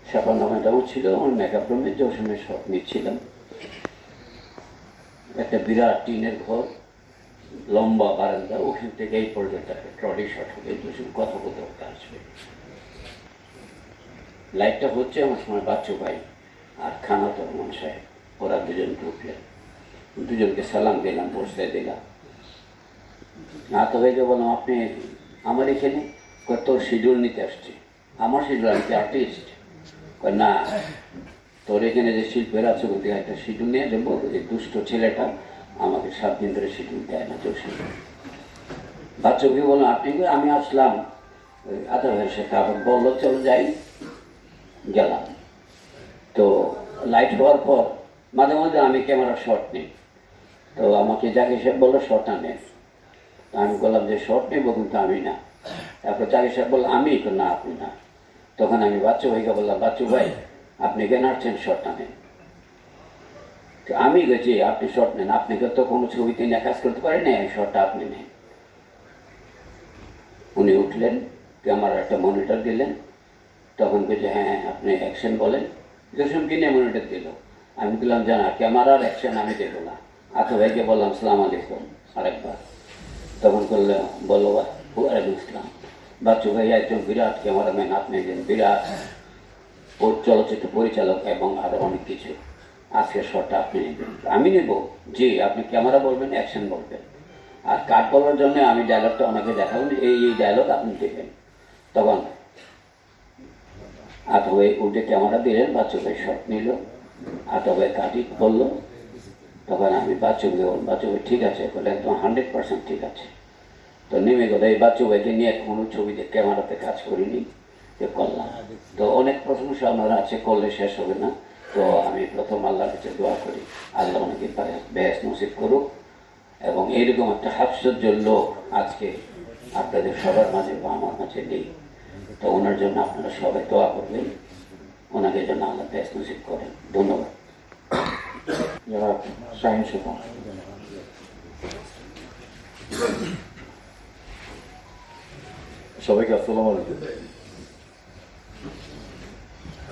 সাপান্ন ম্যাডামও ছিল, আমার মেকআপ রুমে জসিমের শট নিচ্ছিলাম। একটা বিরাট টিনের ঘর, লম্বা বারান্দা, ওখান থেকে এই পর্যন্ত একটা ট্রলি শট হবে, জসিম কথা বলতে বলতে আসবে। লাইটটা হচ্ছে, আমার সময় বাচ্চু ভাই আর খানাত রহমান সাহেব, ওরা দুজন ঢুকলেন, দুজনকে সালাম দিলাম, বসতে দিলাম। নাতো ভাইকে বললাম, আপনি আমার এখানে? তোর শিডিউল নিতে আসছি। আমার শিডিউল, আমি কি আর্টিস্ট? না, তোর এখানে যে শিল্পের আছে বলতে একটা শিডিউল নিয়ে যাবো, যে দুষ্ট ছেলেটা আমাকে 7 দিন ধরে শিডিউল দেয় না। তো বাচ্চাকে বললাম, আপনি? আমি আসলাম আদা ভাইয়ের সাথে, আবার বললো চলো যাই, গেলাম। তো লাইট হওয়ার পর মাঝে মাঝে আমি ক্যামেরা শট নিই, তো আমাকে যাকে সে বললো শটটা নেই। আমি বললাম যে শট নেবো, কিন্তু আমি না। তারপর জাকির সাহেব বললো আমি, তো না আপনি না। তখন আমি বাচ্চু ভাইকে বললাম, বাচ্চু ভাই আপনি কেন আসছেন, শটটা নেন। তো আমি গেছি, আপনি শট নেন, আপনাকে তো কোনো ছবিতে নিয়ে কাজ করতে পারেন না, এই শটটা আপনি নেন। উনি উঠলেন, ক্যামেরার একটা মনিটর দিলেন, তখন বলছে হ্যাঁ আপনি অ্যাকশন বলেন। জসিমকে নিয়ে মনিটর দিল, আমি বললাম জানা ক্যামেরার অ্যাকশন আমি দেবো না। আতো ভাইকে বললাম সালাম আলাইকুম আরেকবার, তখন করলে বললো ওয়ালাইকুম আসসালাম। বাচ্চু ভাই একজন বিরাট ক্যামেরাম্যান, আপনি একজন বিরাট চলচ্চিত্র পরিচালক এবং আরো অনেক কিছু, আজকের শটটা আপনি নেবেন। আমি নেব, জি আপনি ক্যামেরা বলবেন, অ্যাকশন বলবেন, আর কাট বলার জন্য আমি ডায়লগটা ওনাকে দেখাবেন, এই ডায়লগ আপনি দেবেন। তখন আতো ভাই উঠে ক্যামেরা দিলেন, বাচ্চু ভাই শট নিল, আতো ভাই কাটি বললো। তখন আমি বাচ্চু ভাই বললাম, বাচ্চু ভাই ঠিক আছে? বলে একদম 100% ঠিক আছে। তো নেমে গেল। এই বাচ্চু ভাইকে নিয়ে কোনো ছবিতে ক্যামেরাতে কাজ করিনি, করলাম। তো অনেক প্রশংসা আপনারা আছে, করলে শেষ হবে না। তো আমি প্রথম আল্লাহর কাছে দোয়া করি, আল্লাহ ওনাকে বেহেশত নসিব করুক, এবং এইরকম একটা হাস্যর্য লোক আজকে আপনাদের সবার মাঝে বা আমার মাঝে নেই। তো ওনার জন্য আপনারা সবাই দোয়া করবেন, ওনাকে যেন আল্লাহ বেহেশত নসিব করেন। ধন্যবাদ। যারা শাহিন সুফান। সবাইকে আসসালামু আলাইকুম।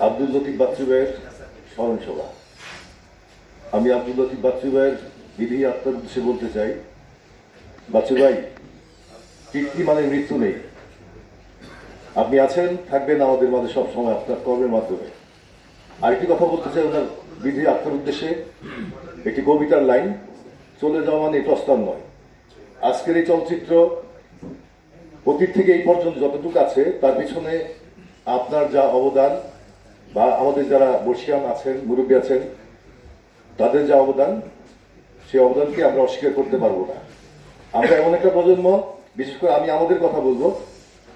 আব্দুল লতিফ বাচ্চু ভাইয়ের স্মরণ সভা। আমি আব্দুল লতিফ বাচ্চু ভাইয়ের বিধি আত্মার উদ্দেশ্যে বলতে চাই, বাচ্চু ভাই কীর্তি মানে মৃত্যু নেই, আপনি আছেন, থাকবেন আমাদের মাঝে সব সময় আপনার কর্মের মাধ্যমে। আরেকটি কথা বলতে চাই ওনার বিধি আত্মার উদ্দেশ্যে, একটি কবিতার লাইন, চলে যাওয়া মানে প্রস্থান নয়। আজকের এই চলচ্চিত্র অতীত থেকে এই পর্যন্ত যতটুকু আছে তার পিছনে আপনার যা অবদান বা আমাদের যারা বর্ষিয়ান আছেন, মুরব্বী আছেন, তাদের যা অবদান, সেই অবদানকে আমরা অস্বীকার করতে পারবো না। আমরা এমন একটা প্রজন্ম, বিশেষ করে আমি আমাদের কথা বলবো,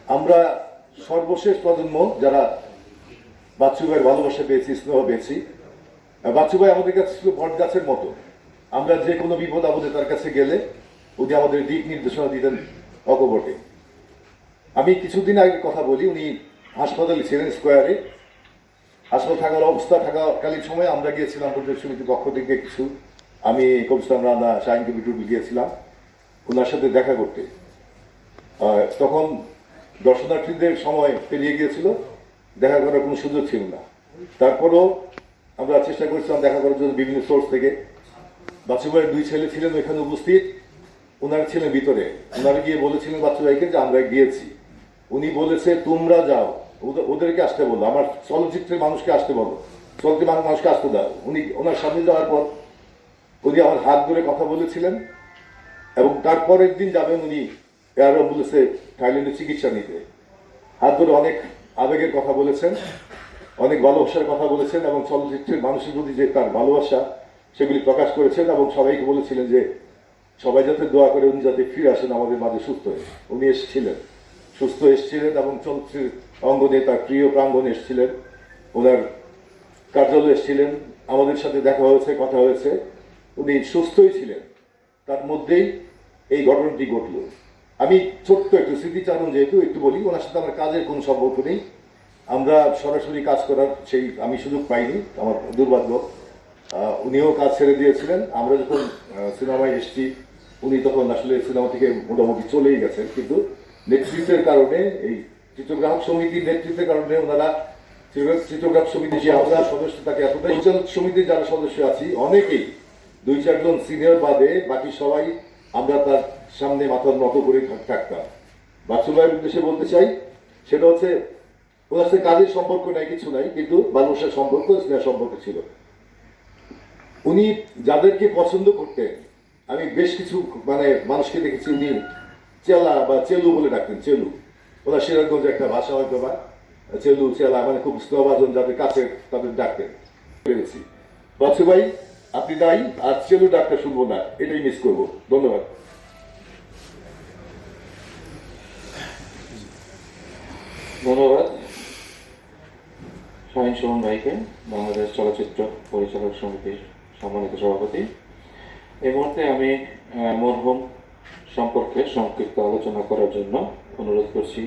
আমরা সর্বশেষ প্রজন্ম যারা বাচ্চু ভাইয়ের ভালোবাসা পেয়েছি, স্নেহ পেয়েছি। বাচ্চু ভাই আমাদের কাছে ছিল বট গাছের মতো। আমরা যে কোনো বিপদ আপদে তার কাছে গেলে উনি আমাদের দিক নির্দেশনা দিতেন অকপটে। আমি কিছুদিন আগে কথা বলি, উনি হাসপাতালে ছিলেন, স্কোয়ারে হাসপাতাল থাকার অবস্থা থাকাকালীন সময় আমরা গিয়েছিলাম পরিচালক সমিতির পক্ষ থেকে কিছু, আমি কবিস্তান রানা, শাহিন কবি টুটুল গিয়েছিলাম ওনার সাথে দেখা করতে। তখন দর্শনার্থীদের সময় পেরিয়ে গিয়েছিল, দেখা করার কোনো সুযোগ ছিল না। তারপরেও আমরা চেষ্টা করেছিলাম দেখা করার জন্য বিভিন্ন সোর্স থেকে। বাচ্চু ভাইয়ের 2 ছেলে ছিলেন ওইখানে উপস্থিত, ওনার ছিলেন ভিতরে। ওনারা গিয়ে বলেছিলেন বাচ্চু ভাইকে যে আমরা গিয়েছি। উনি বলেছে তোমরা যাও, ওদেরকে আসতে বলো, আমার চলচ্চিত্রের মানুষকে আসতে বলো, চলচ্চিত্রের মানুষকে আসতে দাও। উনি ওনার সামনে যাওয়ার পর উনি আমার হাত ধরে কথা বলেছিলেন এবং তারপরের দিন যাবেন উনি এয়ার অ্যাম্বুলেন্সে থাইল্যান্ডে চিকিৎসা নিতে। হাত ধরে অনেক আবেগের কথা বলেছেন, অনেক ভালোবাসার কথা বলেছেন এবং চলচ্চিত্রের মানুষের প্রতি যে তার ভালোবাসা সেগুলি প্রকাশ করেছেন এবং সবাইকে বলেছিলেন যে সবাই যাতে দোয়া করে উনি যাতে ফিরে আসেন আমাদের মাঝে সুস্থ হয়ে। উনি এসেছিলেন, সুস্থ এসেছিলেন এবং চলচ্চিত্রের অঙ্গনে তার প্রিয় প্রাঙ্গণে এসেছিলেন, ওনার কার্যালয়ে এসেছিলেন, আমাদের সাথে দেখা হয়েছে, কথা হয়েছে। উনি সুস্থই ছিলেন, তার মধ্যেই এই ঘটনাটি ঘটল। আমি ছোট্ট একটু স্মৃতিচারণ যেহেতু একটু বলি, ওনার সাথে আমার কাজের কোনো সম্পর্ক নেই, আমরা সরাসরি কাজ করার সেই আমি সুযোগ পাইনি, আমার দুর্ভাগ্য। উনিও কাজ ছেড়ে দিয়েছিলেন। আমরা যখন সিনেমায় এসেছি উনি তখন আসলে সিনেমা থেকে মোটামুটি চলেই গেছেন, কিন্তু নেতৃত্বের কারণে, এই চিত্রগ্রাহক সমিতির নেতৃত্বের কারণে ওনারা চিত্রগ্রাহক সমিতি যে আমরা সদস্য তাকে এতটাই, পরিচালক সমিতির যারা সদস্য আছি অনেকেই 2-4 জন সিনিয়র বাদে বাকি সবাই আমরা তার সামনে মাথা নত করে থাকতাম। বাচ্চু ভাইয়ের উদ্দেশ্যে বলতে চাই, সেটা হচ্ছে ওনার সাথে কাজের সম্পর্ক নাই, কিছু নাই, কিন্তু ভালোবাসার সম্পর্ক, স্নেহ সম্পর্ক ছিল। উনি যাদেরকে পছন্দ করতেন, আমি বেশ কিছু মানুষকে দেখেছি উনি চেলা বা চেলু বলে ডাকতেন, চেলু। ওনার সিরাজগঞ্জে একটা ভাষা হয়তো বা চেলু, চেলা, খুব স্নেহভাজন যাদের কাছে তাদের ডাকতেন পেরেছি। বাচ্চু ভাই আপনি নাই, আর চেলু ডাকটা শুনবো না, এটাই মিস করবো। ধন্যবাদ। ধন্যবাদ শাহিন সুমন ভাইকে, বাংলাদেশ চলচ্চিত্র পরিচালক সমিতির সম্মানিত সভাপতি। এই মুহূর্তে আমি মরহুম সম্পর্কে সংক্ষিপ্ত আলোচনা করার জন্য অনুরোধ করছি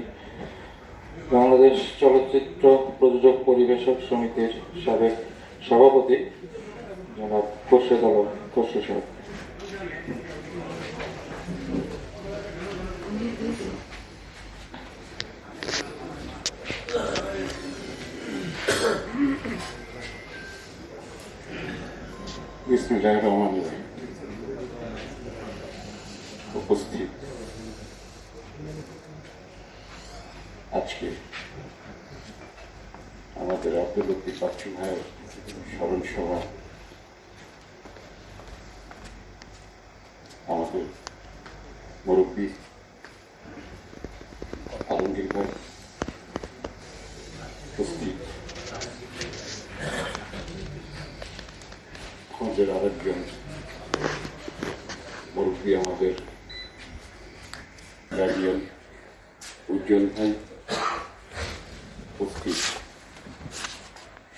বাংলাদেশ চলচ্চিত্র প্রযোজক পরিবেশক সমিতির সাবেক সভাপতি জনাব খোরশেদ আলম খসরু সাহেব। বিসমিল্লাহির রহমানির রহিম। উপস্থিত আজকে আমাদের আব্দুল লতিফ বাচ্চু ভাইয়ের স্মরণ সভা, আমাদের মুরব্বী আলমগীর ভাই উপস্থিত, আমাদের আরেকজন মুরব্বী আমাদের গার্ডিয়ান উজ্জ্বল ভাই উপস্থিত,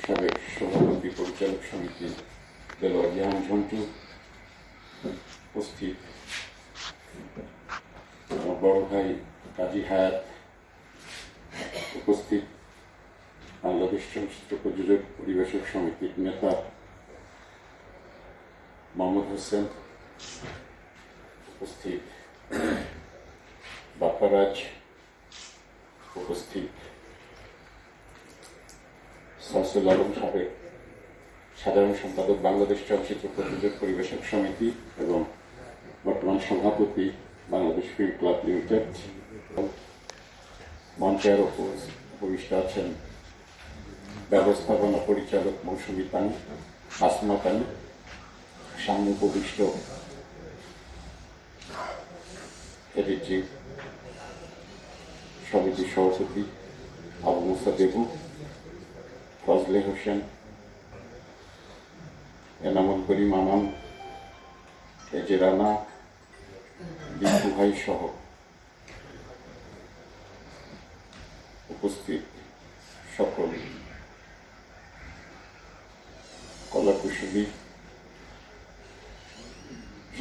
সাবেক সভাপতি পরিচালক সমিতি দেলোয়ার জাহান ঝন্টু উপস্থিত, আমার বড় ভাই কাজী হায়াত উপস্থিত, বাংলাদেশ চলচ্চিত্র প্রযোজক পরিবেশক সমিতির নেতা মোহাম্মদ হোসেন উপস্থিত, বাপ্পারাজ উপস্থিত, শামসুল আলম সাবেক সাধারণ সম্পাদক বাংলাদেশ চলচ্চিত্র প্রযোজক পরিবেশক সমিতি এবং বর্তমান সভাপতি বাংলাদেশ ফিল্ম ক্লাব লিমিটেড। মঞ্চের উপবিষ্ট আছেন ব্যবস্থাপনা পরিচালক মৌসুমী তানি, আসমা তানি, সামনে উপবিষ্ট এডিজি সমিতির সভাপতি আবু মুসা দেবু, ফজলে হোসেন, এনামুল করিম আমান, এজে রানা, বিপু ভাই সহ উপস্থিত সকল কলাকুশলী,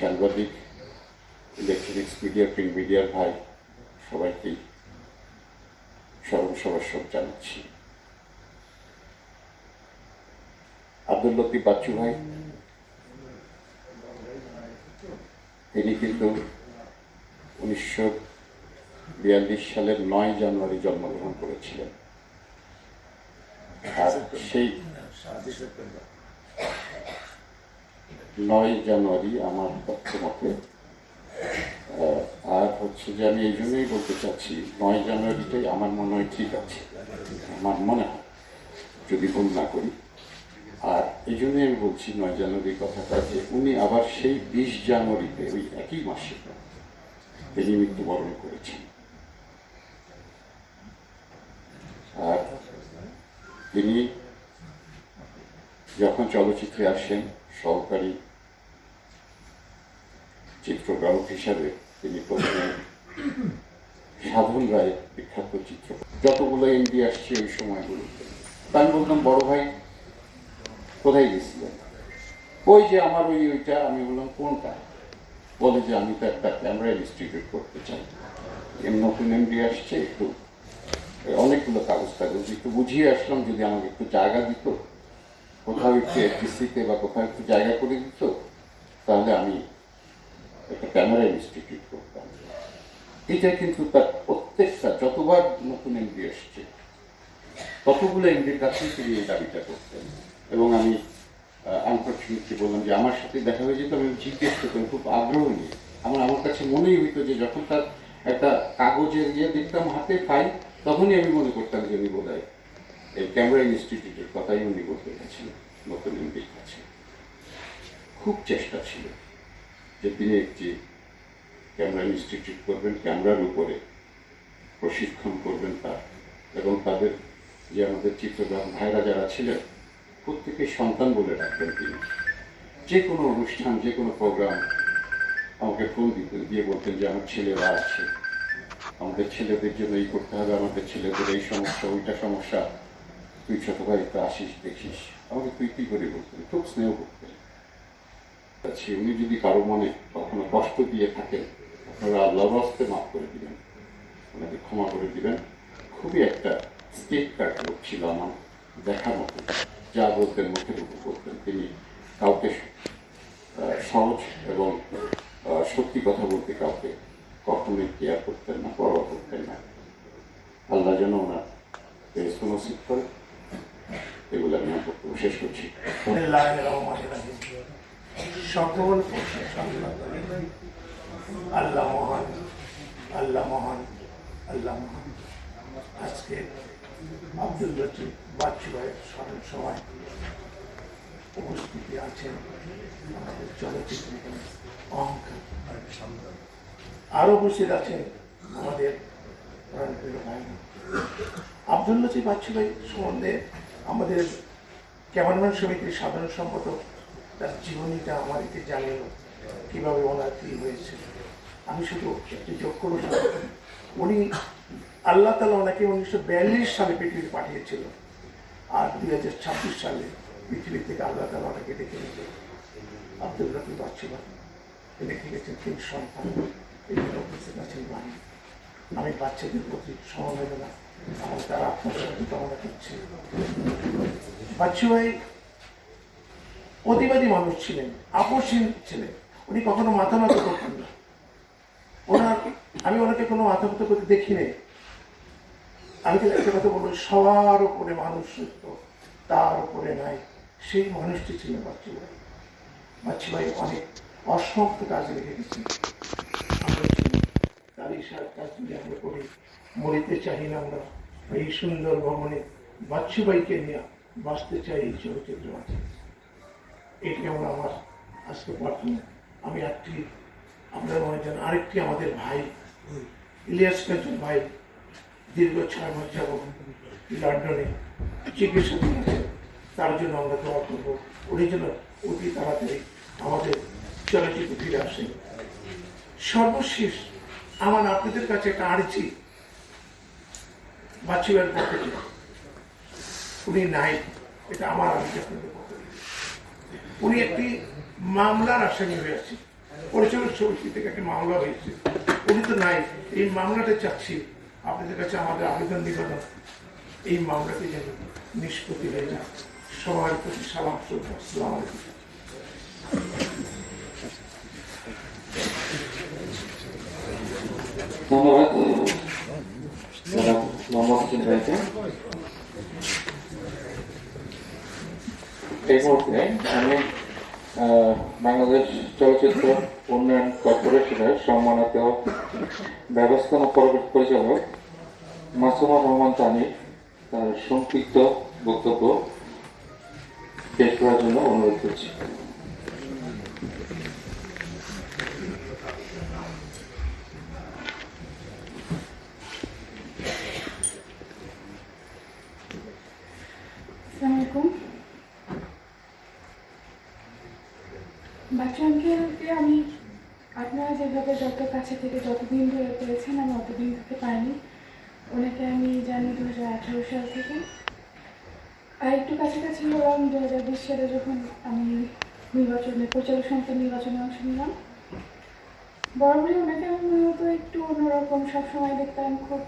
সাংবাদিক, ইলেকট্রনিক্স মিডিয়া, প্রিন্ট মিডিয়ার ভাই সবাইকেই সর্বসবর্ষক জানাচ্ছি। আব্দুল লতিফ বাচ্চু ভাই, তিনি কিন্তু 1942 সালের 9 জানুয়ারি জন্মগ্রহণ করেছিলেন। আর সেই 9 জানুয়ারি আমার তথ্য মতে, আর হচ্ছে যে আমি এই জন্যই বলতে চাচ্ছি 9 জানুয়ারিটাই আমার মনে হয় ঠিক আছে, আমার মনে হয়, যদি ভুল না করি। আর এই জন্যই আমি বলছি 9 জানুয়ারির কথাটা, যে উনি আবার সেই 20 জানুয়ারিতে ওই একই মাসে তিনি মৃত্যুবরণ করেছেন। আর তিনি যখন চলচ্চিত্রে আসেন সহকারী চিত্রগ্রাহক হিসাবে, তিনি প্রথমে সাধন রায়ের বিখ্যাত চিত্র, যতগুলো এমডি আসছে ওই সময়গুলো, আমি বললাম বড় ভাই কোথায় গেছিলেন? ওই যে আমার ওইটা। আমি বললাম কোনটা? বলে যে আমি তো একটা ক্যামেরা ইনস্টিটিউট করতে চাই, নতুন এমডি আসছে, একটু অনেকগুলো কাগজ একটু বুঝিয়ে আসলাম, যদি আমাকে একটু জায়গা দিত, কোথাও একটু এফডিসিতে বা কোথাও একটু জায়গা করে দিত, তাহলে আমি একটা ক্যামেরা ইনস্টিটিউট করতাম। এটা কিন্তু তার প্রত্যেকটা, যতবার নতুন এমডি আসছে ততগুলো এমডির কাছেই তিনি এই দাবিটা করতেন। এবং আমি আনফর্চুনেটলি বললাম যে আমার সাথে দেখা হয়ে যেত, আমি জিজ্ঞেস করতাম খুব আগ্রহ নিয়ে। আমার কাছে মনেই হইতো যে যখন তার একটা কাগজের দেখতাম হাতে ফাইল, তখনই আমি মনে করতাম যে উনি বোধহয় এই ক্যামেরা ইনস্টিটিউটের কথাই উনি বলতে গেছিলেন নতুন এমডির কাছে। খুব চেষ্টা ছিল যে তিনি একটি ক্যামেরা ইনস্টিটিউট করবেন, ক্যামেরার উপরে প্রশিক্ষণ করবেন তার, এবং তাদের যে আমাদের চিত্রগ্রাহক ভাইরা যারা ছিলেন প্রত্যেকে সন্তান বলে রাখবেন তিনি। যে কোনো অনুষ্ঠান, যে কোনো প্রোগ্রাম আমাকে ফোন দিতেন, দিয়ে বলতেন যে আমার ছেলেরা আছে, আমাদের ছেলেদের জন্য এই করতে হবে, আমাদের ছেলেদের এই সমস্যা, ওইটা সমস্যা, তুই ছোট ভাই তো আসিস দেখিস, আমাকে তুই কি করে বলতেন, খুব স্নেহ করতেন। উনি যদি কারো মনে কখনো কষ্ট দিয়ে থাকেন, আপনারা আল্লাহর হস্তে মাফ করে দিবেন, ওনাকে ক্ষমা করে দিবেন। খুবই একটা স্টেট কার্ড লোক ছিল আমার দেখার মতো, যা বলতেন মুখের উপর বলতেন। তিনি কাউকে সহজ এবং সত্যি কথা বলতে কাউকে কখনোই কেয়ার করতেন না, পরোয়া করতেন না। আল্লাহ যেন ওনার নসিব করে, এগুলো আমি বক্তব্য শেষ করছি। সকল আল্লাহ মহান, আল্লাহ মহান, আল্লাহ মহান। আজকে আব্দুল লতিফ বাচ্চু ভাইয়ের স্মরণ সভায় উপস্থিতি আছেন আমাদের চলচ্চিত্র অহংকার, আরো উপস্থিত আছেন আমাদের ভাই আব্দুল লতিফ বাচ্চু ভাই সম্বন্ধে আমাদের ক্যামেরাম্যান সমিতির সাধারণ সম্পাদক তার জীবনীটা আমাদেরকে জানিয়ে কীভাবে ওনার কী হয়েছে। আমি শুধু একটু যোগ করব, উনি আল্লাহ তাআলা ওনাকে 1942 সালে পৃথিবীতে পাঠিয়েছিল, আর 2026 সালে পৃথিবী থেকে আল্লাহ তাআলা ওনাকে ডেকে নিয়ে আব্দুল লতিফ বাচ্চু ভাই তিনি গেছেন 3 সন্তান, এই জন্য উপস্থিত আছেন বাণী। আমি বাচ্চাদের প্রতি সমবেদনা এবং তারা আত্মশক্তি কামনা করছে। বাচ্চু ভাই প্রতিবাদী মানুষ ছিলেন, আপোষহীন ছিলেন, উনি কখনো মাথা নত করতেন না। আমি ওনাকে কোনো মাথা নত করতে দেখি নাই। আমি তো একটা কথা বলবো, সবার উপরে মানুষ সত্য, তার উপরে নাই, সেই মানুষটি ছিলেন বাচ্চু ভাই। বাচ্চু ভাই অনেক অসমাপ্ত কাজ রেখে গেছেন। তারই কাজ যদি আমরা করি, মরিতে চাই না আমরা এই সুন্দর ভবনে, বাচ্চু ভাইকে নিয়ে বাঁচতে চাই এই চলচ্চিত্র মাঝে। এটি আমার আজকে প্রথমে আমি আপনারা মনে জানেন আরেকটি আমাদের ভাই ইলিয়াস কাঞ্চন ভাই দীর্ঘ 6 মাস যাবত লন্ডনে চিকিৎসাধীন আছে, তার জন্য আমরা দোয়া করবো উনি যেন অতি তাড়াতাড়ি আমাদের চলচ্চিত্র ফিরে আসে। সর্বশেষ আমার আপনাদের কাছে একটা আর্জি, বাচ্চু ভাইয়ের পক্ষে উনি নাই, এটা আমার আর্জি আপনাদের পক্ষে। উনি একটি মামলার আসামি হয়েছে, পরিচালক সমিতি থেকে একটি মামলা হয়েছে, উনি তো নাই। এই মামলাটা চাচ্ছি আপনাদের কাছে আমাদের আবেদন নিবেদন, এই মামলাটি যেন নিষ্পত্তি হয়ে যায়। সবার প্রতি সালাম শ্রদ্ধা। আসসালামু আলাইকুম। ধন্যবাদ মোহাম্মদ হোসেন ভাইকে। এই মুহূর্তে আমি বাংলাদেশ চলচ্চিত্র উন্নয়ন কর্পোরেশনের সম্মানিত ব্যবস্থাপনা পরিচালক মাসুমা রহমান তানি তার সংক্ষিপ্ত বক্তব্য পেশ করার জন্য অনুরোধ করছি। বাচ্চু আঙ্কেলকে আমি আপনারা যেভাবে যত কাছে থেকে যতদিন ধরে পেয়েছেন আমি অতদিন থেকে পাইনি। ওনাকে আমি জানি 2018 সাল থেকে, আর একটু কাছাকাছি হলাম 2020 সালে যখন আমি পরিচালক সমিতির নির্বাচনে অংশ নিলাম। বরাবরই ওনাকে আমি মূলত একটু অন্যরকম সবসময় দেখতাম, খুব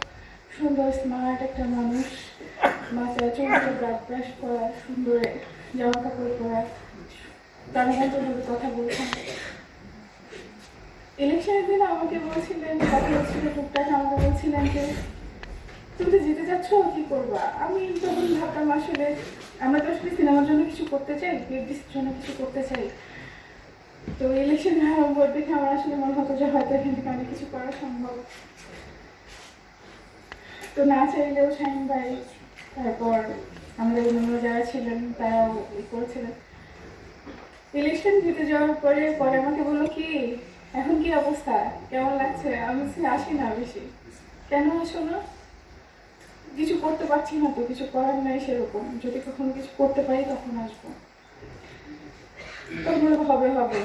সুন্দর স্মার্ট একটা মানুষ, মাথায় চৌকে ব্রাশ ব্রাশ করা, সুন্দর জামা কাপড় পরা, প্রাণবন্তভাবে কথা বলছেন। ইলেকশনের দিন আমাকে বলছিলেন, কথা হচ্ছিল টুকটাক, আমাকে বলছিলেন যে তুমি তো জিতে যাচ্ছ, কি করবা? আমি তখন ভাবতাম আসলে আমরা তো আসলে সিনেমার জন্য কিছু করতে চাই, বিএফডিসির জন্য কিছু করতে চাই। তো ইলেকশন ভোট দেখে আমার আসলে মনে হতো যে হয়তো এখান থেকে অনেক কিছু করা সম্ভব। তো না চাইলেও শাহিন ভাই, তারপর আমাদের অন্য যারা ছিলেন তারাও করেছিলেন। ইলেকশন জিতে যাওয়ার পরে আমাকে বললো কি এখন কি অবস্থা, কেমন লাগছে? আমি আসি না বেশি। কেন আসো না? কিছু করতে পারছি না তো, কিছু করার নাই সেরকম, যদি কখনো কিছু করতে পারি তখন আসবো। তখন হবে হবে,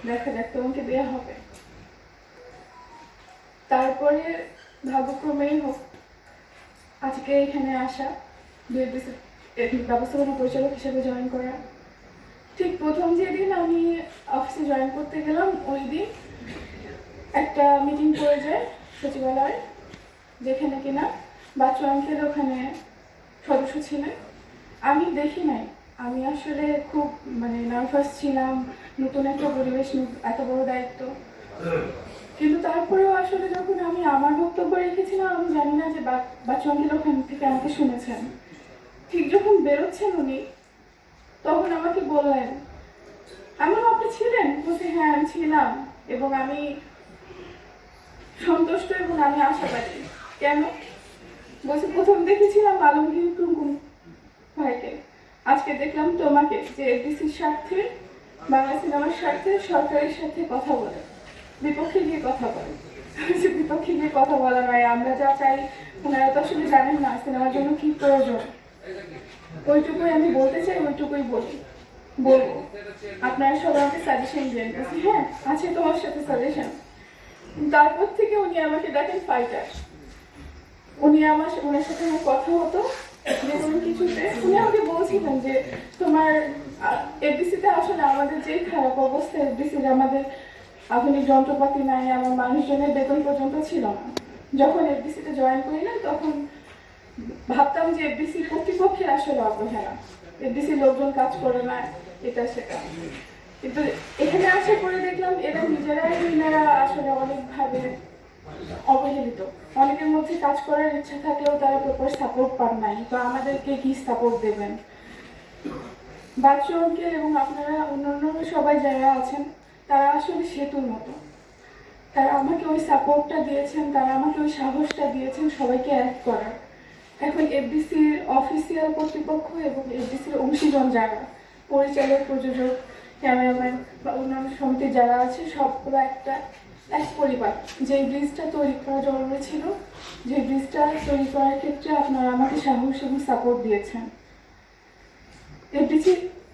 দেখা যাক, তোমাকে দেওয়া হবে। তারপরে ভাগ্যক্রমেই হোক আজকে এখানে আসা, ব্যবস্থাপনা পরিচালক হিসেবে জয়েন করা। ঠিক প্রথম যেদিন আমি অফিসে জয়েন করতে গেলাম ওই দিন একটা মিটিং করে যায় সচিবালয়ে, যেখানে কিনা বাচ্চু আঙ্কেল ওখানে সদস্য ছিলেন। আমি দেখি নাই, আমি আসলে খুব নার্ভাস ছিলাম, নতুন একটা পরিবেশ, এত বড় দায়িত্ব। কিন্তু তারপরেও আসলে যখন আমি আমার বক্তব্য রেখেছিলাম, আমি জানি না যে বাচ্চু আঙ্কেল ওখান থেকে আমাকে শুনেছেন। ঠিক যখন বেরোচ্ছেন উনি, তখন আমাকে বললেন, এমন আপনি ছিলেন? বলতে হ্যাঁ আমি ছিলাম, এবং আমি সন্তুষ্ট এবং আমি আশাবাদী। কেন? বলছে প্রথম দেখেছিলাম আলমগীর কুমকুম ভাইকে, আজকে দেখলাম তোমাকে, যে এফডিসির স্বার্থে, বাংলা সিনেমার স্বার্থে, সরকারের সাথে কথা বলে, বিপক্ষে গিয়ে কথা বলে। বিপক্ষে গিয়ে কথা বলা নয়, আমরা যা চাই ওনারা তো আসলে জানেন না সিনেমার জন্য কি প্রয়োজন। ওইটুকুই আমি বলতে চাই, ওইটুকুই বলবো। আপনারা সবাই আমাকে সাজেশন দেন। হ্যাঁ আছে তোমার সাথে সাজেশন। তারপর থেকে উনি আমাকে ডাকেন ফাইটার। ওনার সাথে আমার কথা হতো যে কোনো কিছুতে। উনি আমাকে বলছিলেন যে তোমার এফডিসিতে আসলে আমাদের যে খারাপ অবস্থা, এফডিসিতে আমাদের আধুনিক যন্ত্রপাতি নাই, আমার মানুষজনের বেতন পর্যন্ত ছিল না। যখন এফডিসিতে জয়েন করি না তখন ভাবতাম যে এফডিসি কর্তৃপক্ষের আসলে অবহেলা, এফডিসি লোকজন কাজ করে না, এটা সেটা। কিন্তু এখানে আসা করে দেখলাম এরা নিজেরা আসলে অনেকভাবে অবহেলিত। অনেকের মধ্যে কাজ করার ইচ্ছা থাকলেও তারা প্রপার সাপোর্ট পান নাই। তো আমাদেরকে কি সাপোর্ট দেবেন? বাচ্চু আঙ্কেল এবং আপনারা অন্যান্য সবাই যারা আছেন তারা আসলে সেতুর মতো। তারা আমাকে ওই সাপোর্টটা দিয়েছেন, তারা আমাকে ওই সাহসটা দিয়েছেন সবাইকে অ্যাড করার। এখন এফডিসির অফিসিয়াল কর্তৃপক্ষ এবং এফডিসির অংশীজন যারা, পরিচালক, প্রযোজক ক্যামেরাম্যান বা অন্যান্য সমিতি যারা আছে সবগুলো এক পরিবার। যে ব্রিজটা তৈরি করা জরুরি ছিল, যে ব্রিজটা তৈরি করার ক্ষেত্রে আপনারা আমাকে সাহস এবং সাপোর্ট দিয়েছেন।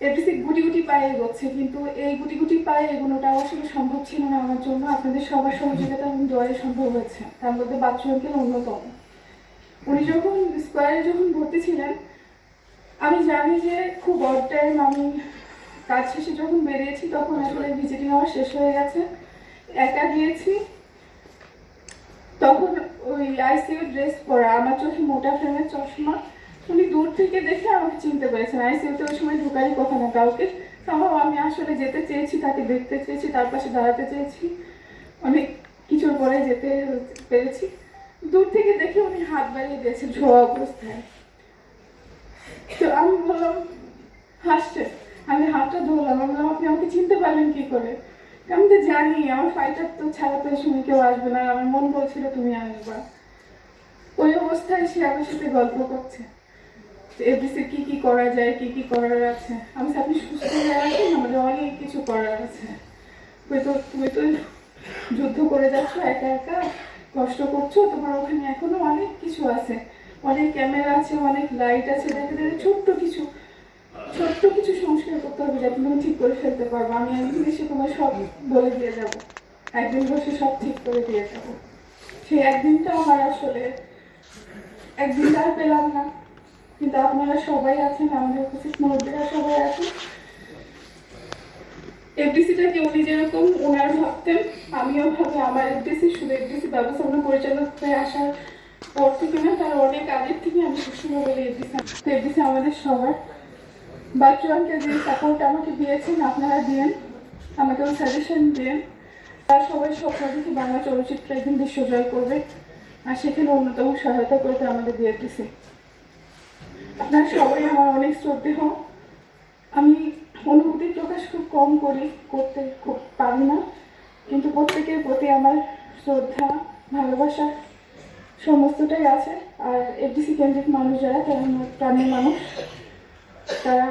এফডিসি গুটি গুটি পায়ে এগোচ্ছে, কিন্তু এই গুটি গুটি পায়ে এগোনোটা আসলে সম্ভব ছিল না আমার জন্য। আপনাদের সবার সহযোগিতা এবং দোয়ারে সম্ভব হয়েছে, তার মধ্যে বাচ্চু আঙ্কেল অন্যতম। উনি যখন স্কোয়ারে ভর্তি ছিলেন, আমি জানি যে খুব অড টাইম, আমি কাজ শেষে যখন বেরিয়েছি তখন আসলে ভিজিটিং আমার শেষ হয়ে গেছে, একা গিয়েছি। তখন ওই আইসিইউ ড্রেস পরা, আমার চোখে মোটা ফ্রেমের চশমা, উনি দূর থেকে দেখে আমাকে চিনতে পেরেছেন। আইসিইউতে ওই সময় ঢোকারই কথা না কাউকে, তাও আমি আসলে যেতে চেয়েছি, তাকে দেখতে চেয়েছি, তার পাশে দাঁড়াতে চেয়েছি, অনেক কিছুর পরে যেতে পেরেছি। দূর থেকে দেখে উনি হাত বাড়িয়ে দিয়েছে ঝোয়া অবস্থায়। তো আমি বললাম, হাসছে, আমি হাতটা ধরলাম, আমি বললাম আপনি আমাকে চিনতে পারলেন কি করে? আমি তো জানি আমার ফাইটার তো ছাড়া তো সময় কেউ আসবে না, আমার মন বলছিল তুমি আসবা। ওই অবস্থায় সে আমার সাথে গল্প করছে, এফডিসি কি কি করা যায়, কি কি করার আছে। আমি আপনি সুস্থ হয়ে আছেন, আমাদের অনেক কিছু করার আছে। তুমি তো যুদ্ধ করে যাচ্ছ একা একা, কষ্ট করছো, তোমার ওখানে এখনো অনেক কিছু আছে, অনেক ক্যামেরা আছে, অনেক লাইট আছে, দেখে দেখে ছোট্ট কিছু সংস্কার করতে হবে যাতে তুমি ঠিক করে ফেলতে পারবো। আমি একদিন এসে তোমার সব বলে দিয়ে যাবো, একদিন বসে সব ঠিক করে দিয়ে যাবো। সেই একদিনটা আমার আসলে একদিনটা আর পেলাম না, কিন্তু আপনারা সবাই আছেন, আমাদের উপস্থিত মুরব্বীরা সবাই আছেন। এফডিসিটাকে উনি যেরকম ওনারা ভাবতেন, আমিও ভাবি আমার এফডিসি শুধু এফডিসি ব্যবস্থাপনা পরিচালক হয়ে আসার পর থেকে না, তার অনেক আগের থেকে আমি সবসময় বলি এফডিসি আমাদের সবার। বাচ্চু আঙ্কেল যে সাপোর্ট আমাকে দিয়েছেন, আপনারা দিয়েন, আমাকেও সাজেশন দিয়েন। তারা সবাই স্বপ্ন দেখে বাংলা চলচ্চিত্র একদিন বিশ্বজয় করবে, আর সেখানে অন্যতম সহায়তা করবে আমাদের ডিএফডিসি। আপনারা সবাই আমার অনেক শ্রদ্ধেয়। আমি অনুভূতি প্রকাশ খুব কম করতে খুব পারি না, কিন্তু প্রত্যেকের প্রতি আমার শ্রদ্ধা, ভালোবাসা সমস্তটাই আছে। আর এফডিসি কেন্দ্রিক মানুষ যারা, তারা প্রাণের মানুষ, তারা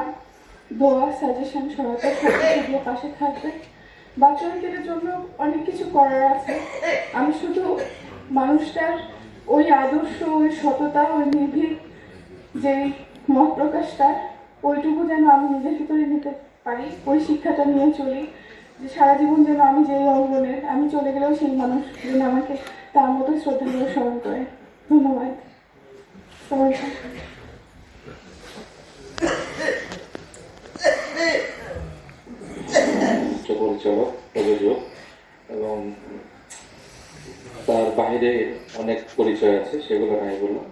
দোয়া, সাজেশন, সহায়তা সবকিছু পাশে থাকবে। বাচ্চা অঞ্চলের জন্য অনেক কিছু করার আছে। আমি শুধু মানুষটার ওই আদর্শ, ওই সততা, ওই নির্ভীক যে মত প্রকাশটা, ওইটুকু যেন আমি নিজের ভিতরে নিতে পারি, ওই শিক্ষাটা নিয়ে চলি, যে সারা জীবন যেন আমি যেই অঙ্গনের, আমি চলে গেলেও সেই মানুষ যেন আমাকে তার মতো শ্রদ্ধা করে স্মরণ করে। ধন্যবাদ সবাইকে। পরিচালক, প্রযোজক এবং তার বাইরে অনেক পরিচয় আছে, সেগুলো নাই বললাম।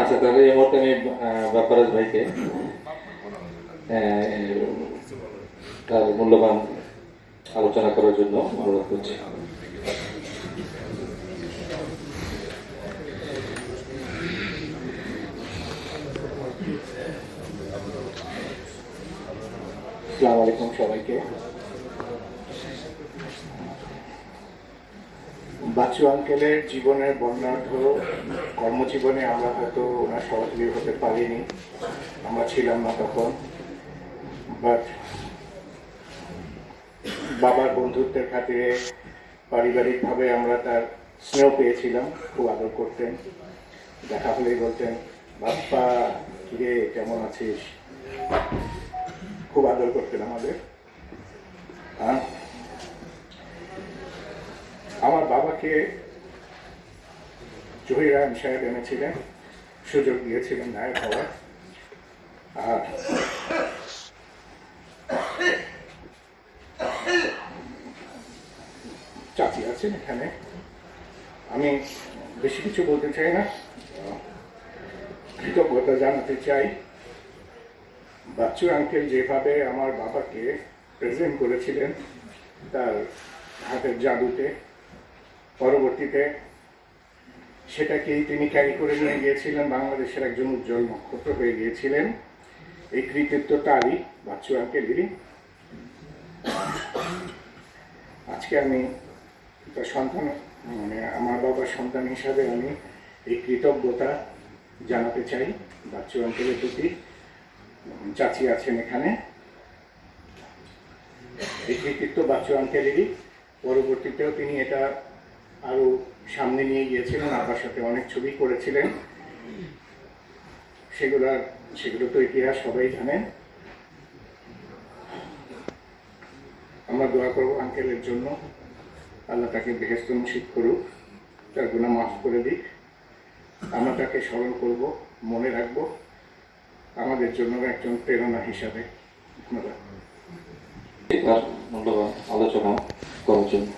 আচ্ছা, তাহলে এই মুহূর্তে আমি বাপ্পারাজ ভাইকে তার মূল্যবান আলোচনা করার জন্য অনুরোধ করছি। আসসালামু আলাইকুম সবাইকে। বাচ্চু আঙ্কেলের জীবনের বর্ণাঢ্য কর্মজীবনে আমরা হয়তো ওনার সহযোগী হতে পারিনি, আমরা ছিলাম না তখন, বাট বাবার বন্ধুত্বের খাতিরে পারিবারিকভাবে আমরা তার স্নেহ পেয়েছিলাম, খুব আদর করতেন, দেখা হলেই বলতেন বাপ্পা কিরে কেমন আছিস, খুব আদর করতেন আমাদের। আমার বাবাকে জহির রায়হান সাহেব এনেছিলেন, সুযোগ দিয়েছিলেন নায়ক হওয়ার। আর চাচি আছেন এখানে, আমি বেশি কিছু বলতে চাই না, কৃতজ্ঞতা জানাতে চাই। বাচ্চু আঙ্কেল যেভাবে আমার বাবাকে প্রেজেন্ট করেছিলেন তার হাতের জাদুতে, পরবর্তীতে সেটাকেই তিনি ক্যারি করে নিয়ে গিয়েছিলেন, বাংলাদেশের একজন উজ্জ্বল নক্ষত্র হয়ে গিয়েছিলেন। এই কৃতিত্ব তারই, বাচ্চু আঙ্কেলেরই। আজকে আমি তার সন্তান মানে আমার বাবার সন্তান হিসাবে আমি এই কৃতজ্ঞতা জানাতে চাই বাচ্চু আঙ্কেলের প্রতি। চাচি আছেন এখানে, এই কৃতিত্ব বাচ্চু আঙ্কেলেরই। পরবর্তীতেও তিনি এটা আরো সামনে নিয়ে গিয়েছিলেন, আবার সাথে অনেক ছবি করেছিলেন, সেগুলো তো ইতিহাস সবাই জানেন। আমরা দোয়া করবো আঙ্কেলের জন্য, আল্লাহ তাকে বেহেশত নসিব করুক, তার গুনাহ মাফ করে দিক। আমরা তাকে স্মরণ করব, মনে রাখবো, আমাদের জন্য একজন প্রেরণা হিসাবে। ধন্যবাদ। মূল্যবান আলোচনা করার জন্য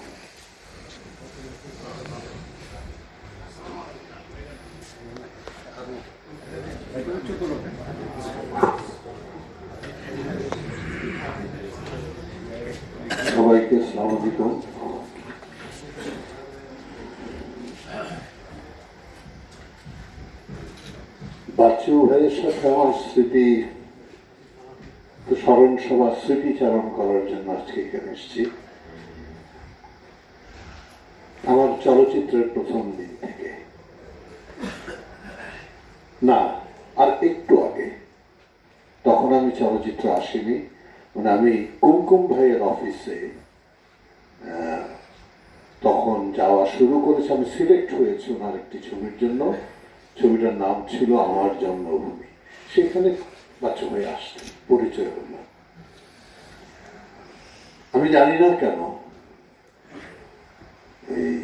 সবাইকে আসসালামু আলাইকুম। বাচ্চু ভাইয়ের সাথে আমার স্মৃতি স্মরণ সভা স্মৃতিচারণ করার জন্য আজকে এখানে এসেছি। আমার চলচ্চিত্রের প্রথম দিন থেকে, না আর একটু আগে, তখন আমি চলচ্চিত্র আসিনি, মানে আমি কুমকুম ভাইয়ের অফিসে তখন যাওয়া শুরু করেছি। আমি সিলেক্ট হয়েছি ওনার একটি ছবির জন্য, ছবিটার নাম ছিল আমার জন্মভূমি। সেখানে বাচ্চু ভাই আসতেন, পরিচয় হল। আমি জানি না কেন এই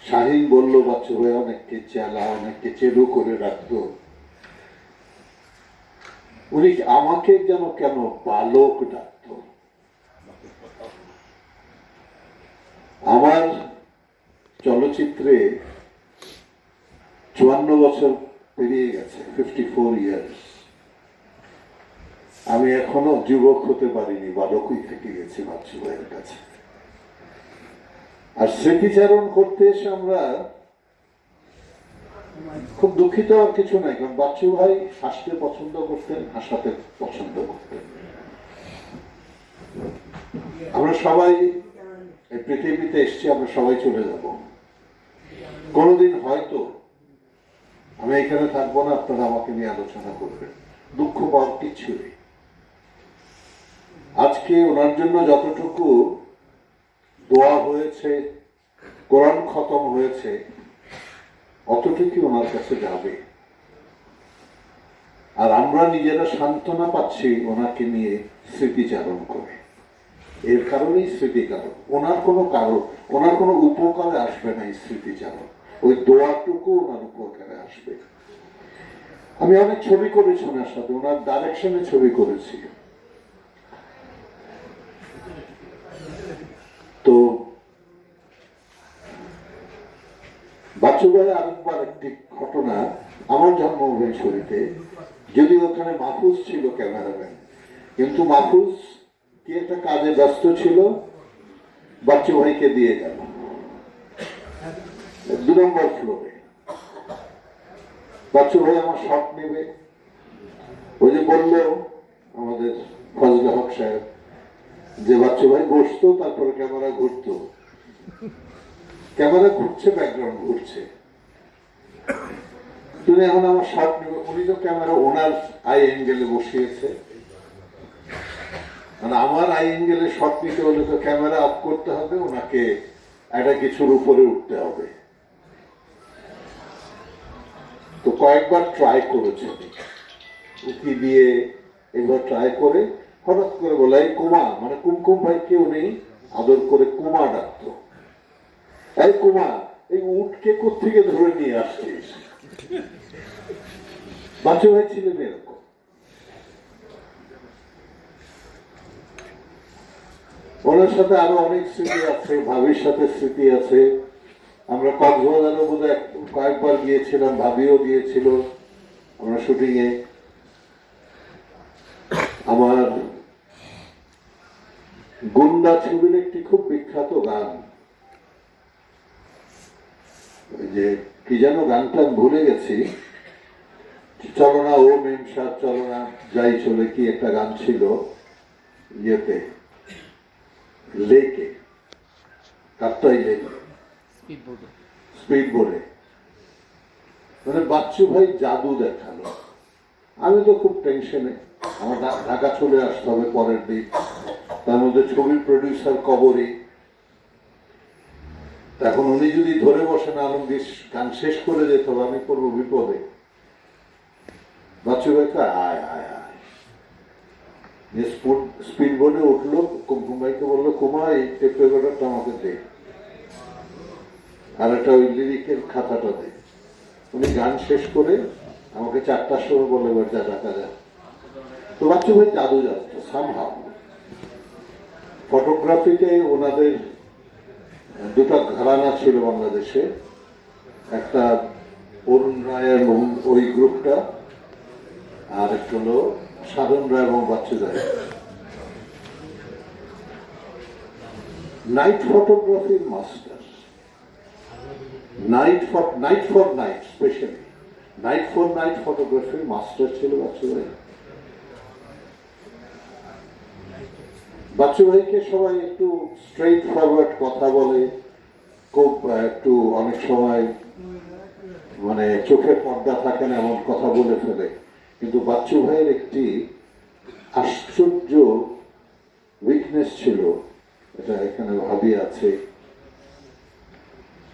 শাহিন বলল বাচ্চু ভাই অনেককে চেলা, অনেককে চেলো করে রাখতো। উনি আমাকে যেন কেন বালক ডাকত। আমার চলচ্চিত্রে 54 বছর পেরিয়ে গেছে, 54 ইয়ার্স। আমি এখনো যুবক হতে পারিনি, বালকই থেকে গেছি বাচ্চু ভাইয়ের কাছে। আর স্মৃতিচারণ করতে এসে আমরা খুব দুঃখিত আর কিছু নাই, কারণ বাচ্চু ভাই হাসতে পছন্দ করতেন, হাসাতে পছন্দ করতেন। আমরা সবাই এই পৃথিবীতে এসছি, আমরা সবাই চলে যাব। কোনোদিন হয়তো আমি এখানে থাকবো না, আপনারা আমাকে নিয়ে আলোচনা করবেন। দুঃখ পাওয়ার কিচ্ছু নেই। আজকে ওনার জন্য যতটুকু দোয়া হয়েছে, কোরআন খতম হয়েছে, অতটুকু ওনার কাছে যাবে। আর আমরা নিজেরা সান্ত্বনা পাচ্ছি ওনাকে নিয়ে স্মৃতিচারণ করে। এর কারণেই স্মৃতিকারণ। ওনার কোনো উপকারে আসবে না এই স্মৃতিচারণ, ওই দোয়াটুকু ওনার উপকারে আসবে। আমি অনেক ছবি করেছি ওনার সাথে, ওনার ডাইরেকশনে ছবি করেছি। তো বাচ্চু ভাই আরেকবার একটি ঘটনা, আমার জন্মভূমি ছবিতে, যদি ওখানে মাহফুজ ছিল ক্যামেরাম্যান, কিন্তু মাহফুজ কি একটা কাজে ব্যস্ত ছিল, বাচ্চু ভাইকে দিয়ে গেল 2 নম্বর ফ্লোরে। বাচ্চু ভাই আমার শট নেবে, ওই যে বললো আমাদের ফজলে হক সাহেব যে বাচ্চু ভাই বসতো, তারপরে ক্যামেরা ঘুরতো, ক্যামেরা ঘুরছে, ব্যাকগ্রাউন্ড ঘুরছে, তুমি এখন আমার শট নেবে। উনি তো ক্যামেরা ওনার আই অ্যাঙ্গেলে বসিয়েছে, মানে আমার আই অ্যাঙ্গেলে শট নিতে হলে তো ক্যামেরা অফ করতে হবে, ওনাকে একটা কিছুর উপরে উঠতে হবে। তো কয়েকবার ট্রাই করেছে, উকি দিয়ে এবার ট্রাই করে হঠাৎ করে বলে এই কুমা, মানে কুমকুম ভাইকে উনি আদর করে কুমা ডাকতো। এই কুমা, এই উটকে কোত্থেকে ধরে নিয়ে আসছিস? বাচ্চু ভাই ছিলেন এরকম। ওনার সাথে আরো অনেক স্মৃতি আছে, ভাবির সাথে স্মৃতি আছে। আমরা কক্সবাজারও বোধহয় কয়েকবার গিয়েছিলাম, ভাবিও গিয়েছিল আমরা শুটিং এ। আমার গুন্ডা ছবির একটি খুব বিখ্যাত গান, যে কি যেন গানটা ভুলে গেছি, চলো না ও মেমসাদ চলো না যাই চলে, কি একটা গান ছিল ইয়েতে, লেকে, কাপ্তাই লেকে। স্পিড বোর্ডে, মানে বাচ্চু ভাই জাদু দেখালো। আমি তো খুব টেনশনে, আমার ঢাকা চলে আসতে হবে পরের দিন, তার মধ্যে ছবির প্রডিউসার কবরী। এখন উনি যদি ধরে বসেন আলমগীর গান শেষ করে যেতে হবে, আমি করবো বিপদে। বাচ্চু ভাইকে আয় আয় আয় স্পিড বোর্ডে উঠলো, কুমকুম ভাইকে বললো কুমা এই টেপ রেকর্ডারটা আমাকে দে, আর একটা ওই লিরিকের খাতাটা দে। উনি গান শেষ করে আমাকে 4টার সময় বলে এবার যা টাকা যা। তো বাচ্চু ভাই জাদু জানতো সামহাও। ফটোগ্রাফিতে ওনাদের দুটো ঘরানা ছিল বাংলাদেশে, একটা অরুণ রায় এবং ওই গ্রুপটা, আর একটা হলো সাধন রায় এবং বাচ্চু রায়। নাইট ফটোগ্রাফির master, night for night specially night for night ফটোগ্রাফির মাস্টার ছিল বাচ্চু ভাই। বাচ্চু ভাইকে সবাই একটু স্ট্রেইট ফরওয়ার্ড কথা বলে, খুব একটু অনেক সময় মানে চোখে পর্দা থাকে না এমন কথা বলে ফেলে, কিন্তু বাচ্চু ভাইয়ের একটি আশ্চর্য উইকনেস ছিল, এটা এখানে ভাবি আছে,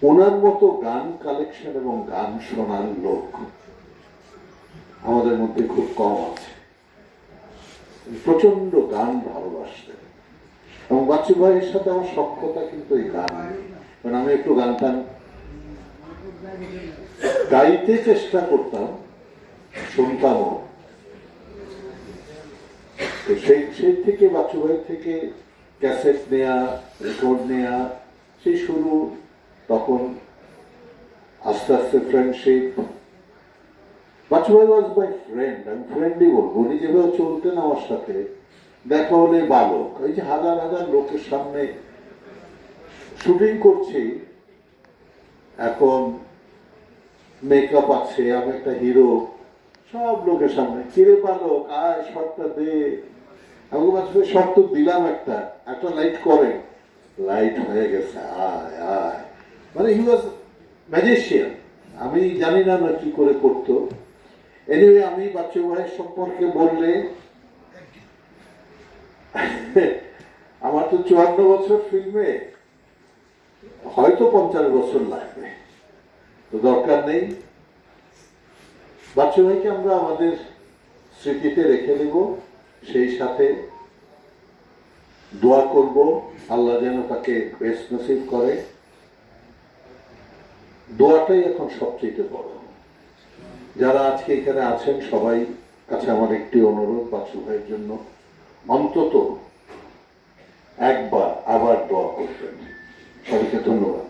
ওনার মতো গান কালেকশন এবং গান শোনার লোক আমাদের মধ্যে খুব কম আছে। প্রচন্ড গান ভালোবাসতেন, এবং বাচ্চু ভাইয়ের সাথে আমার সক্ষতা কিন্তু এই গান, কারণ আমি একটু গান টান গাইতে চেষ্টা করতাম, শুনতামও। তো সেই থেকে বাচ্চু ভাই থেকে ক্যাসেট নেয়া, রেকর্ড নেয়া, সেই শুরু। তখন আস্তে আস্তে ফ্রেন্ডশিপ। বাচ্চু ভাই ওয়াজ মাই ফ্রেন্ড, আমি ফ্রেন্ডই বলবো। উনি যেভাবে চলতেন আমার সাথে, দেখা হলে বালক, এই যে হাজার হাজার লোকের সামনে শুটিং করছি, এখন মেকআপ আছে, আমি একটা হিরো, সব লোকের সামনে কিরে বালক আয় শর্টটা দে। আমি বাচ্চু ভাই শর্ট তো দিলাম, একটা লাইট করে, লাইট হয়ে গেছে, আয় আয়, মানে হি ওয়াজ ম্যাজিশিয়ান। আমি জানি না কি করে করতো। এনিওয়ে, আমি বাচ্চু ভাইয়ের সম্পর্কে বললে আমার তো 54 বছর ফিল্মে, হয়তো 50 বছর লাগবে, তো দরকার নেই। বাচ্চু ভাইকে আমরা আমাদের স্মৃতিতে রেখে দেব, সেই সাথে দোয়া করব আল্লাহ যেন তাকে বেস্ট নসিব করে। দোয়াটাই এখন সবচেয়ে বড়। যারা আজকে এখানে আছেন সবাই কাছে আমার একটি অনুরোধ, বাচ্চু ভাইয়ের জন্য অন্তত একবার আবার দোয়া করবেন। সবাইকে ধন্যবাদ।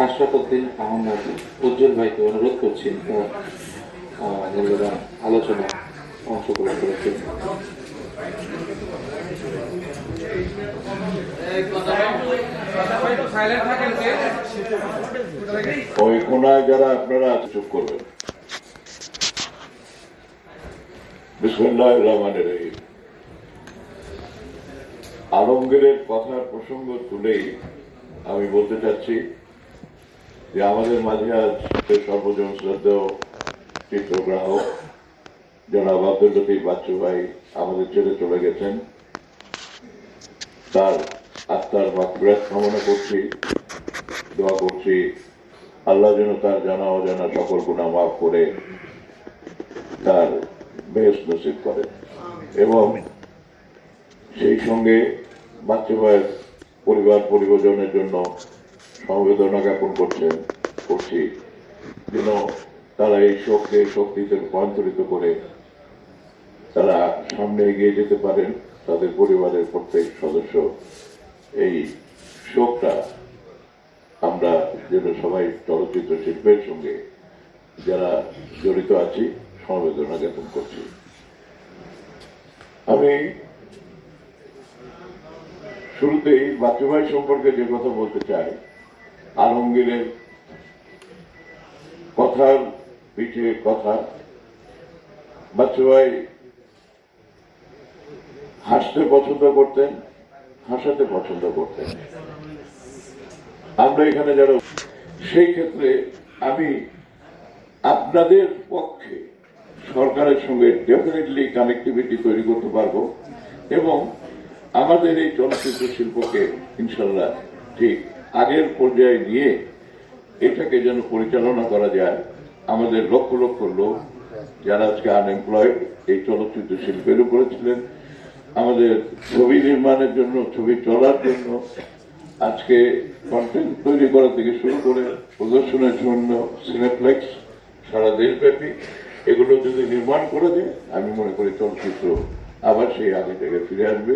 আশরাফুদ্দিন আহমেদ উজ্জ্বল ভাইকে অনুরোধ করছি মূল্যবান আলোচনা অংশগ্রহণ করেছে। ওই কোনায় যারা আপনারা চুপ করবেন। বিসমিল্লাহির রহমানির রহিম। আলমগীরের কথার প্রসঙ্গ তুলেই আমি বলতে চাচ্ছি যে আমাদের মাঝে আজ সর্বজন শ্রদ্ধেয় চিত্রগ্রাহক জনাব আব্দুল লতিফ বাচ্চু ভাই আমাদের ছেড়ে চলে গেছেন। তার আত্মার মাগফিরাত কামনা করছি, দোয়া করছি আল্লাহ যেন তার জানা অজানা সকল গুনাহ মাফ করে তার বেহেশত নসিব করেন, এবং সেই সঙ্গে বাচ্চু ভাইয়ের পরিবার পরিজনের জন্য সমবেদনা জ্ঞাপন করছি যেন তারা এই শোককে শক্তিতে রূপান্তরিত করে তারা সামনে এগিয়ে যেতে পারেন। তাদের পরিবারের প্রত্যেক সদস্য এই শোকটা আমরা যেন সবাই চলচ্চিত্র শিল্পের সঙ্গে যারা জড়িত আছি সমবেদনা জ্ঞাপন করছি। আমি শুরুতেই বাচ্চু ভাই সম্পর্কে যে কথা বলতে চাই, আলমগীরের কথার পিঠে কথা। বাচ্চু ভাই হাসতে পছন্দ করতেন, হাসাতে পছন্দ করতেন। আমরা এখানে যারা, সেই ক্ষেত্রে আমি আপনাদের পক্ষে সরকারের সঙ্গে ডেফিনেটলি কানেক্টিভিটি তৈরি করতে পারবো এবং আমাদের এই চলচ্চিত্র শিল্পকে ইনশাল্লাহ ঠিক আগের পর্যায়ে নিয়ে এটাকে যেন পরিচালনা করা যায়। আমাদের লক্ষ লক্ষ লোক যারা আজকে আনএমপ্লয়েড এই চলচ্চিত্র শিল্পের উপরে ছিলেন, আমাদের ছবি নির্মাণের জন্য, ছবি চলার জন্য, আজকে কন্টেন্ট তৈরি করা থেকে শুরু করে প্রদর্শনের জন্য সিনেপ্লেক্স সারা দেশব্যাপী, এগুলো যদি নির্মাণ করে দেয় আমি মনে করি চলচ্চিত্র আবার সেই আগে থেকে ফিরে আসবে।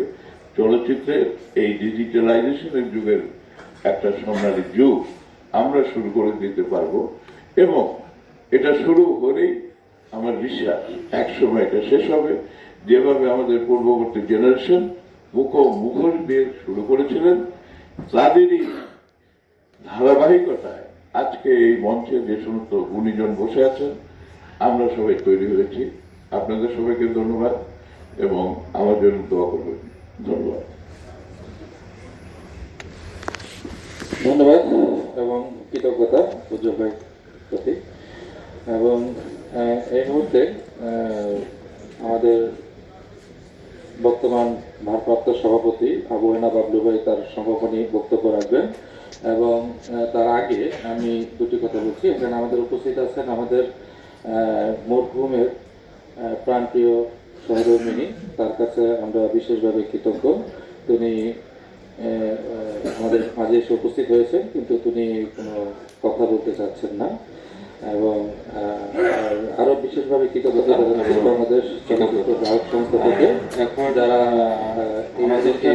চলচ্চিত্রের এই ডিজিটালাইজেশনের যুগের একটা স্বর্ণালী যুগ আমরা শুরু করে দিতে পারবো এবং এটা শুরু হলেই আমার বিশ্বাস একসময় এটা শেষ হবে। যেভাবে আমাদের পূর্ববর্তী জেনারেশন মুখোশ দিয়ে শুরু করেছিলেন, তাদেরই ধারাবাহিকতায় আজকে এই মঞ্চে যে সমস্ত গুণীজন বসে আছেন আমরা সবাই তৈরি হয়েছি। আপনাদের সবাইকে ধন্যবাদ এবং আমার জন্য দোয়া করবেন। ধন্যবাদ। ধন্যবাদ এবং কৃতজ্ঞতা উজ্জ্বল ভাইয়ের প্রতি। এবং এই মুহূর্তে আমাদের বর্তমান ভারপ্রাপ্ত সভাপতি আবু হেনা বাবলু ভাই তার সমাপনী বক্তব্য রাখবেন এবং তার আগে আমি দুটি কথা বলছি। এখানে আমাদের উপস্থিত আছেন আমাদের মরহুমের প্রাণপ্রিয় সহধর্মিণী, তার কাছে আমরা বিশেষভাবে কৃতজ্ঞ। তিনি আমাদের মাঝে এসে উপস্থিত হয়েছেন কিন্তু তিনি কোনো কথা বলতে চাচ্ছেন না এবং আরো বিশেষভাবে কৃতজ্ঞতা জানাচ্ছি বাংলাদেশ চলচ্চিত্র গ্রাহক সংস্থা থেকে যারা আমাদেরকে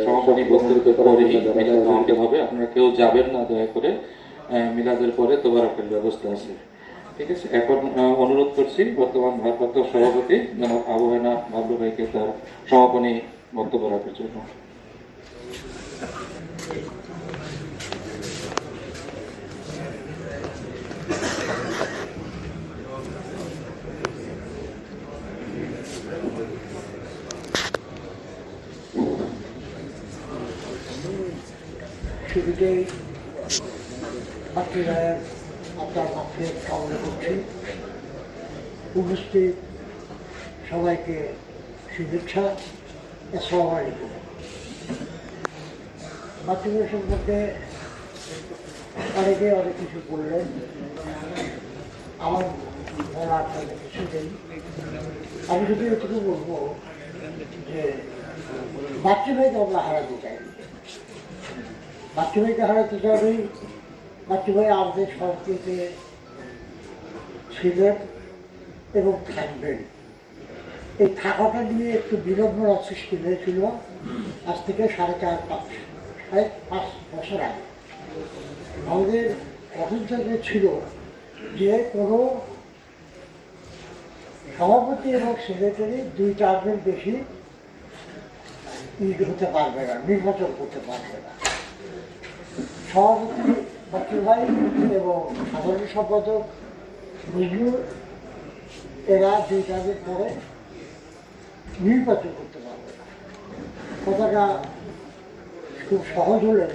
সমাপনী বক্তব্য করাতে হবে। আপনারা কেউ যাবেন না দয়া করে, মিলাদের পরে তোমার একটা ব্যবস্থা আছে, ঠিক আছে? এখন অনুরোধ করছি বর্তমান ভারপ্রাপ্ত সভাপতি জনাব আবু হেনা বাবলু ভাইকে তার সমাপনী বক্তব্য রাখার জন্য। শুরুতেই রায়ের আপনার পক্ষে কামনা করছি। উপস্থিত সবাইকে শুভেচ্ছা। আসসালামু আলাইকুম। বাচ্চাদের সম্পর্কে অনেকে অনেক কিছু বললেন, আমার বলার কিছু নেই। আমি শুধু এটুকু বলবো যে বাচ্চা ভাইকে আমরা হারাতে চাই। বাচ্চা ভাইকে হারাতে চাই। বাচ্চা ভাই আমাদের সংস্কৃতিতে ছিলেন এবং থাকবেন। এই থাকাটা নিয়ে একটু বিড়ম্বনা সৃষ্টি হয়েছিল আজ থেকে 4.5 বছর আগে। আমাদের অভিযোগে ছিল যে কোনো সভাপতি এবং সেক্রেটারি 2 টার্মের বেশি হতে পারবে না, নির্বাচন করতে পারবে না। সভাপতি বাচ্চু ভাই এবং সাধারণ সম্পাদক নজরুল এরা 2 টার্মের পরে নির্বাচন করতে পারবে না। কথাটা খুব সহজ হলে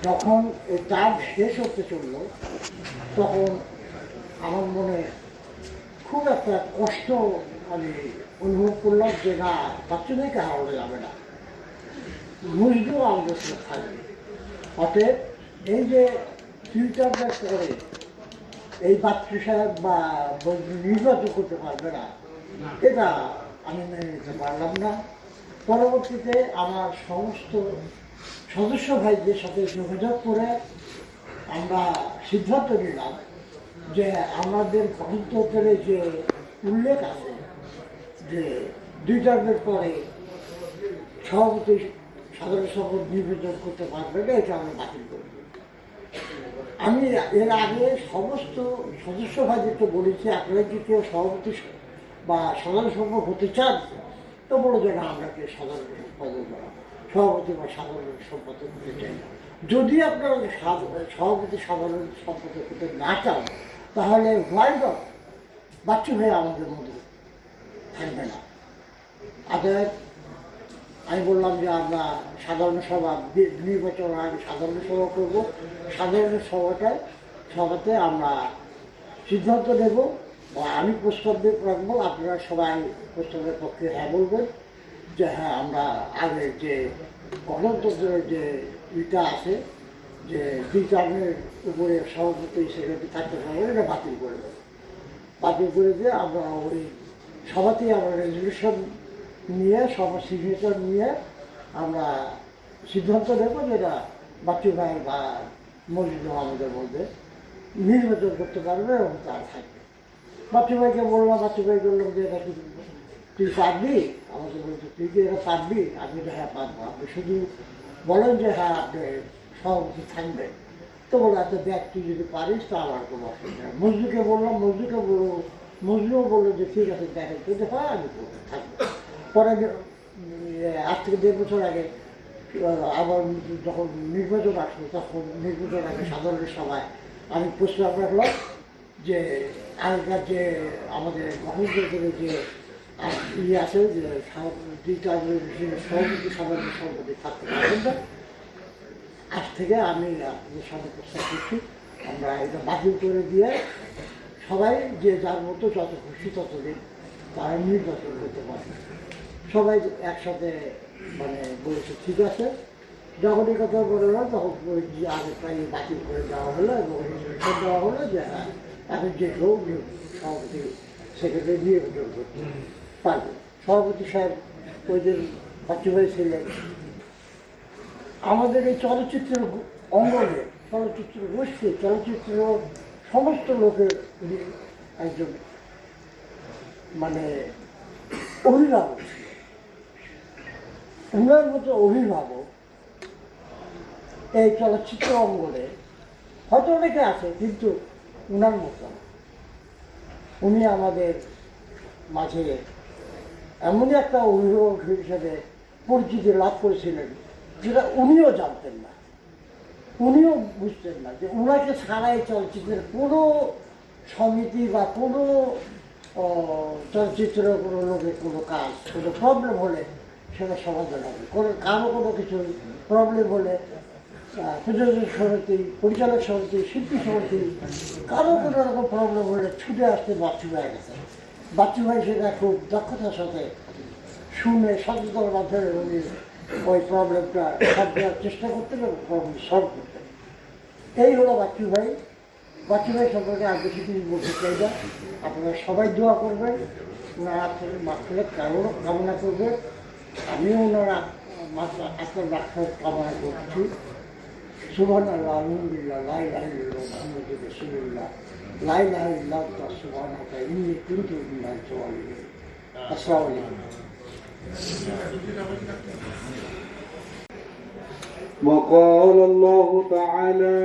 যখন এই টার্ম শেষ হতে চলল তখন আমার মনে খুব একটা কষ্ট আমি অনুভব করলাম যে না, বাচ্চা মেয়েকে হারানো যাবে না, নজরুল আমাদের সাথে থাকবে। অতএব এই যে 2 টার্মের পরে এই বাচ্চু সাহেব বা নির্বাচন করতে পারবে না, এটা আমি মেনে নিতে পারলাম না। পরবর্তীতে আমার সমস্ত সদস্য ভাইদের সাথে যোগাযোগ করে আমরা সিদ্ধান্ত নিলাম যে আমাদের গণতন্ত্রে যে উল্লেখ আছে যে 2 টার্মের পরে সভাপতি সাধারণ সভা নির্বাচন করতে পারবে না, এটা আমরা বাতিল করব। আমি এর আগে সমস্ত সদস্য ভাইদেরকে বলেছি আপনারা কি কেউ সভাপতি বা সাধারণ সভা হতে চান তো বলে যে না, আমরা কেউ সাধারণ সম্পাদক সভাপতি বা সাধারণ সম্পাদক হতে চাই না। যদি আপনারা সভাপতি সাধারণ সম্পাদক হতে না চান তাহলে হোয়াই নট বাচ্চু হয়ে আমাদের মধ্যে থাকবে না। আদায় আমি বললাম যে আমরা সাধারণ সভা 2 বছর আগে সাধারণ সভা করবো, সাধারণ সভাতে আমরা সিদ্ধান্ত নেব বা আমি প্রস্তাব রাখবো, আপনারা সবাই প্রস্তাবের পক্ষে হ্যাঁ বলবেন যে হ্যাঁ আমরা আগের যে গণতন্ত্রের যে ইটা আছে যে 2 টার্মের উপরে সভাপতি সেক্রেটারি থাকতে পারবো, এটা বাতিল করে দেবো। বাতিল করে দিয়ে আমরা ওই সভাতেই আমরা রেজলিউশন নিয়ে সবার সিগনেচার নিয়ে আমরা সিদ্ধান্ত নেব যেটা বাচ্চু ভাই বা মসজিদুর আমাদের মধ্যে নির্বাচন করতে পারবে এবং তার থাকবে। বাচ্চু ভাইকে বললাম, বাচ্চু ভাই বললাম যে এটা তুই পারবি, আমাকে বলছে তুই কি এটা পারবি? আমি যে হ্যাঁ পারবো, আপনি শুধু বলেন যে হ্যাঁ আপনি সভাপতি থাকবেন। তো বলে আচ্ছা দেখ তুই যদি পারিস তা আমার কোনো অসুবিধা নেই। মজদুকে বললাম, মজদুও বললো যে ঠিক আছে দেখেন যদি হয় আমি থাকবো। পরে আজ থেকে 1.5 বছর আগে আবার যখন নির্বাচন আসলো তখন নির্বাচন আগে সাধারণ সভায় আমি প্রস্তাব রাখলাম যে আগেকার যে আমাদের গণতন্ত্রের যে আছে যে 2 টার্মের সভাপতি সাধারণ সভাপতি থাকতে পারবেন না, আজ থেকে আমি আপনাদের সামনে প্রস্তাব করছি আমরা এটা বাতিল করে দিয়ে সবাই যে যার মতো যত খুশি ততদিন তারা নির্বাচন করতে পারে। সবাই একসাথে মানে বলেছে ঠিক আছে। যখন এই কথা বলে না তখন আগেরটাই বাতিল করে দেওয়া হলো এবং রেজলিউশন দেওয়া হলো যে হ্যাঁ এখন যে কেউ সভাপতি সেক্রেটারি নির্বাচন করতে পারবে। সভাপতি সাহেব ওই দিন বাচ্চু ভাই ছিলেন। আমাদের এই চলচ্চিত্রের অঙ্গনে চলচ্চিত্র গোষ্ঠী চলচ্চিত্র সমস্ত লোকের একজন মানে অভিভাবক, উনার মতো অভিভাবক এই চলচ্চিত্র অঙ্গনে হয়তো অনেকে আছে কিন্তু উনার মতো উনি আমাদের মাঝে এমনই একটা অভিভাবক হিসেবে পরিচিতি লাভ করেছিলেন যেটা উনিও জানতেন না, উনিও বুঝতেন না যে উনাকে ছাড়া এই চলচ্চিত্রের কোনো সমিতি বা কোনো চলচ্চিত্রের কোনো লোকের কোনো কাজ কোনো প্রবলেম হলে সেটা সমাধান হবে। কারো কোনো কিছু প্রবলেম হলে প্রযোজক সমিতি, পরিচালক সমিতি, শিল্পী সমিতি কারো কোনো রকম প্রবলেম হলে ছুটে আসতে বাচ্চু ভাই গেছে। বাচ্চু ভাই সেটা খুব দক্ষতার সাথে শুনে সচেতন মাধ্যমে উনি ওই প্রবলেমটা সলভ দেওয়ার চেষ্টা করতেন এবং প্রবলেম সলভ করতেন। এই হলো বাচ্চু ভাই। বাচ্চু ভাই সম্পর্কে আর বেশি কিছু বলতে চাই না। আপনারা সবাই দোয়া করবেন, ওনারা আপনাদের মাফিরাত কামনা করবেন। আমিও ওনারা আপনার মাফিরাত কামনা করছি। সুবহানাল্লাহ, আলহামদুলিল্লাহ, লা ইলাহা ইল্লাল্লাহ, মুহাম্মাদুর রাসূলুল্লাহ, লা ইলাহা ইল্লা আনতা সুবহানাকা ইন্নী কুনতু মিনাজ জালিমিন। আসসালামু আলাইকুম। وقال الله تعالى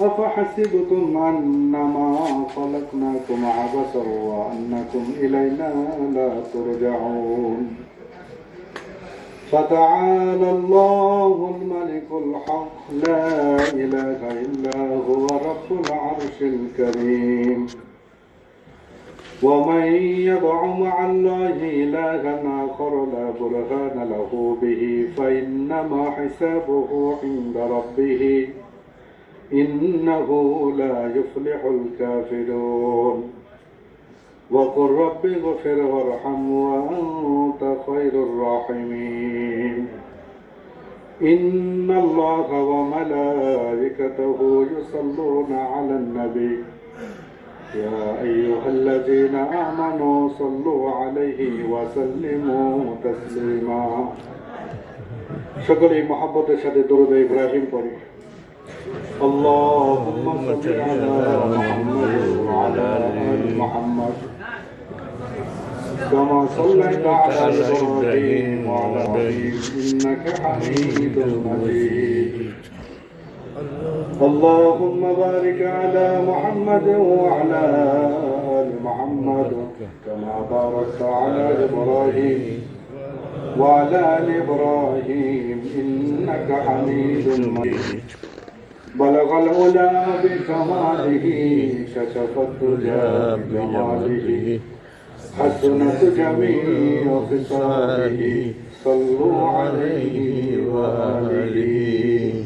أفحسبتم أنما خلقناكم عبثا وأنكم إلينا لا ترجعون فتعالى الله الملك الحق لا إله إلا هو رب العرش الكريم ومن يدع مع الله إلها آخر لا برهان له به فإنما حسابه عند ربه إنه لا يفلح الكافرون وقل رب اغفر وارحم وأنت خير الراحمين إن الله وملائكته يصلون على النبي يا أيها الذين آمنوا صلوا عليه وسلموا تسليما সকলেই মহব্বতের সাথে দরুদ ইব্রাহিম পড়ি। اللهم صل على محمد وعلى آل محمد كما صليت على إبراهيم وعلى إبراهيم إنك حميد مجيد اللهم بارك على محمد وعلى آل محمد كما باركت على إبراهيم وعلى آل إبراهيم إنك حميد مجيد بلغ العلا بكماله كشف الدجى بجماله حسنت جميع خصاله صلوا عليه وآله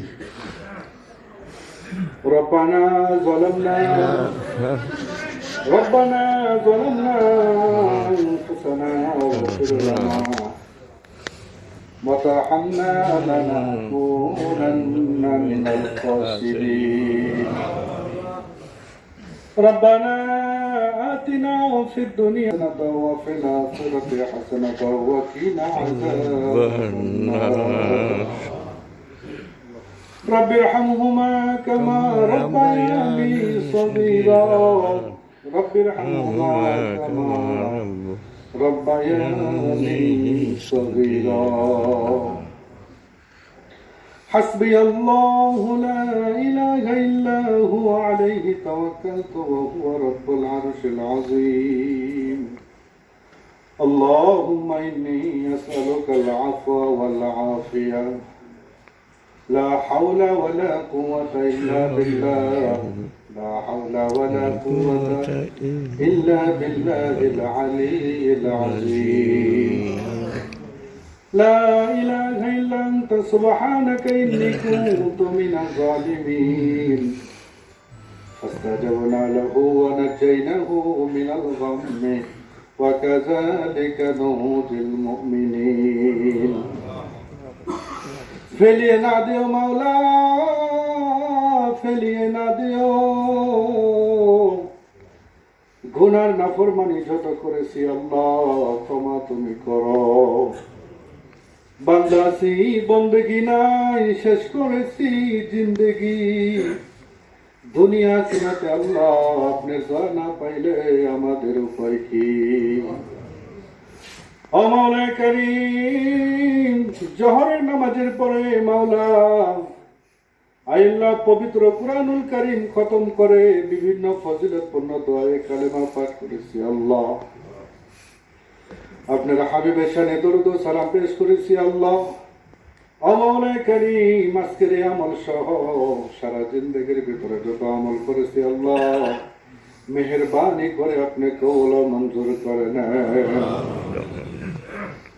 ربنا ظلمنا أنفسنا واغفر لنا وترحمنا لنكونن من الخاسرين ربنا آتنا في الدنيا حسنة وفي الآخرة حسنة وقنا عذاب النار رب ارحمهما كما ربياني صغيرا رب ارحمهما كما ربياني صغيرا حسبي الله لا إله إلا هو عليه توكلت وهو رب العرش العظيم اللهم إني أسألك العفو والعافية لا حول ولا قوة إلا بالله لا حول ولا قوة إلا بالله العلي العظيم لا إله إلا أنت سبحانك إني كنت من الظالمين فاستجبنا له ونجيناه من الغم وكذلك ننجي المؤمنين فلیے نہ دیو مولا ফেলিয়ে না দিও গুনার নাফরমানি যত করেছি আল্লাহ ক্ষমা তুমি করো বান্দাসি বন্দেগি নাই শেষ করেছি জিন্দেগি দুনিয়া সিনাতে আল্লাহ আপনি জানা পাইলে আমাদের উপায় কি ও মাওলা করিম জোহরের নামাজের পরে মাওলা আল্লাহ পবিত্র কুরআনুল কারীম খতম করে বিভিন্ন ফজিলতপূর্ণ দোয়ায়ে কালেমা পাঠ করেছি আল্লাহ আপনার হাবিবের শানে দরুদ ও সালাম পেশ করেছি আল্লাহ ও মাওলা করিম আজকের এই আমল সহ সারা জিন্দেগির ভিতরে যত আমল করেছি আল্লাহ মেহেরবানি করে আপনি কবুল ও মঞ্জুর করে নেন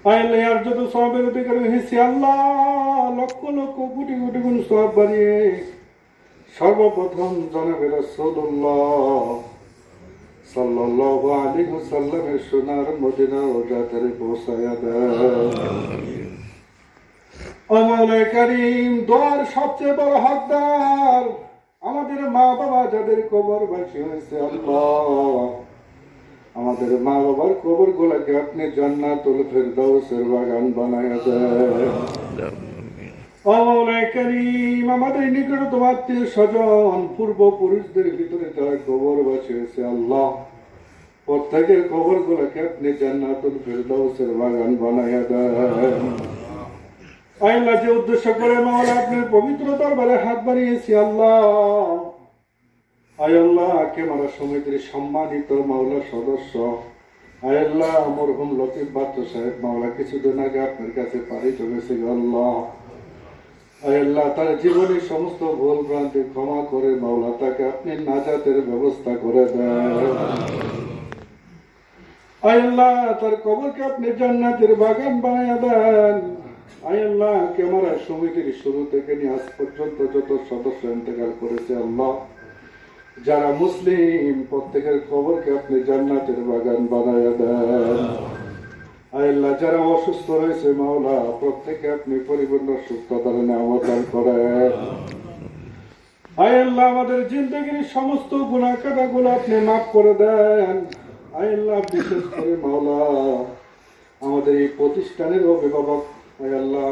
আল্লাহ আর যত সওয়াবের অধিকারী হয়েছি আল্লাহ লক্ষ লক্ষ কোটি কোটি গুণ সওয়াব বাড়িয়ে সর্বপ্রথম জনাবে রাসূলুল্লাহ সাল্লাল্লাহু আলাইহি ওয়াসাল্লামের সোনার মদিনা রওজাতে পৌঁছায়া দেন ও মাওলা কারীম দোয়ার সবচেয়ে বড় হকদার আমাদের মা বাবা যাদের কবরবাসী হয়েছে আল্লাহ আমাদের মা বাবার কবর গুলাকে আপনি জান্নাতুল ফেরদাউসের বাগান বানায়া দেন ও মাওলা কারীম আমাদের নিকটতম আত্মীয় স্বজন পূর্বপুরুষদের ভিতরে যারা কবরবাসী হয়েছে আল্লাহ প্রত্যেকের কবর গুলাকে আপনি জান্নাতুল ফেরদাউসের বাগান বানায়া দেন আল্লাহ যে উদ্দেশ্য করে মাওলা আপনার পবিত্র দরবারে হাত বাড়িয়েছি আল্লাহ আয় আল্লাহ কেমারা সমিতির সম্মানিত মাওলা সদস্য আয় আল্লাহ মরহুম লতিফ বাচ্চু সাহেব মাওলা কিছুদিন আগে আপনার কাছে পাড়ি চলেছে আল্লাহ আয় আল্লাহ তার জীবনের সমস্ত ভুল ভ্রান্তি ক্ষমা করে মাওলা তাকে আপনি নাজাতের ব্যবস্থা করে দেন আয় আল্লাহ তার কবরকে আপনি জান্নাতের বাগান বানায়া দেন আয় আল্লাহ কেমারা সমিতির শুরু থেকে নিয়ে আজ পর্যন্ত যত সদস্য ইন্তেকাল করেছে আল্লাহ যারা মুসলিম প্রত্যেকের খবরকে আপনি জান্নাতের বাগান বানায়া দেন আয় আল্লাহ যারা অসুস্থ রয়েছে মাওলা প্রত্যেকে আপনি পরিপূর্ণ সুস্থতার নিয়ামত দান করেন আয় আল্লাহ আমাদের জিন্দেগির সমস্ত গুনাহ কাটাগুলো আপনি মাফ করে দেন আয় আল্লাহ বিশেষ করে মাওলা আমাদের এই প্রতিষ্ঠানের অভিভাবক আয় আল্লাহ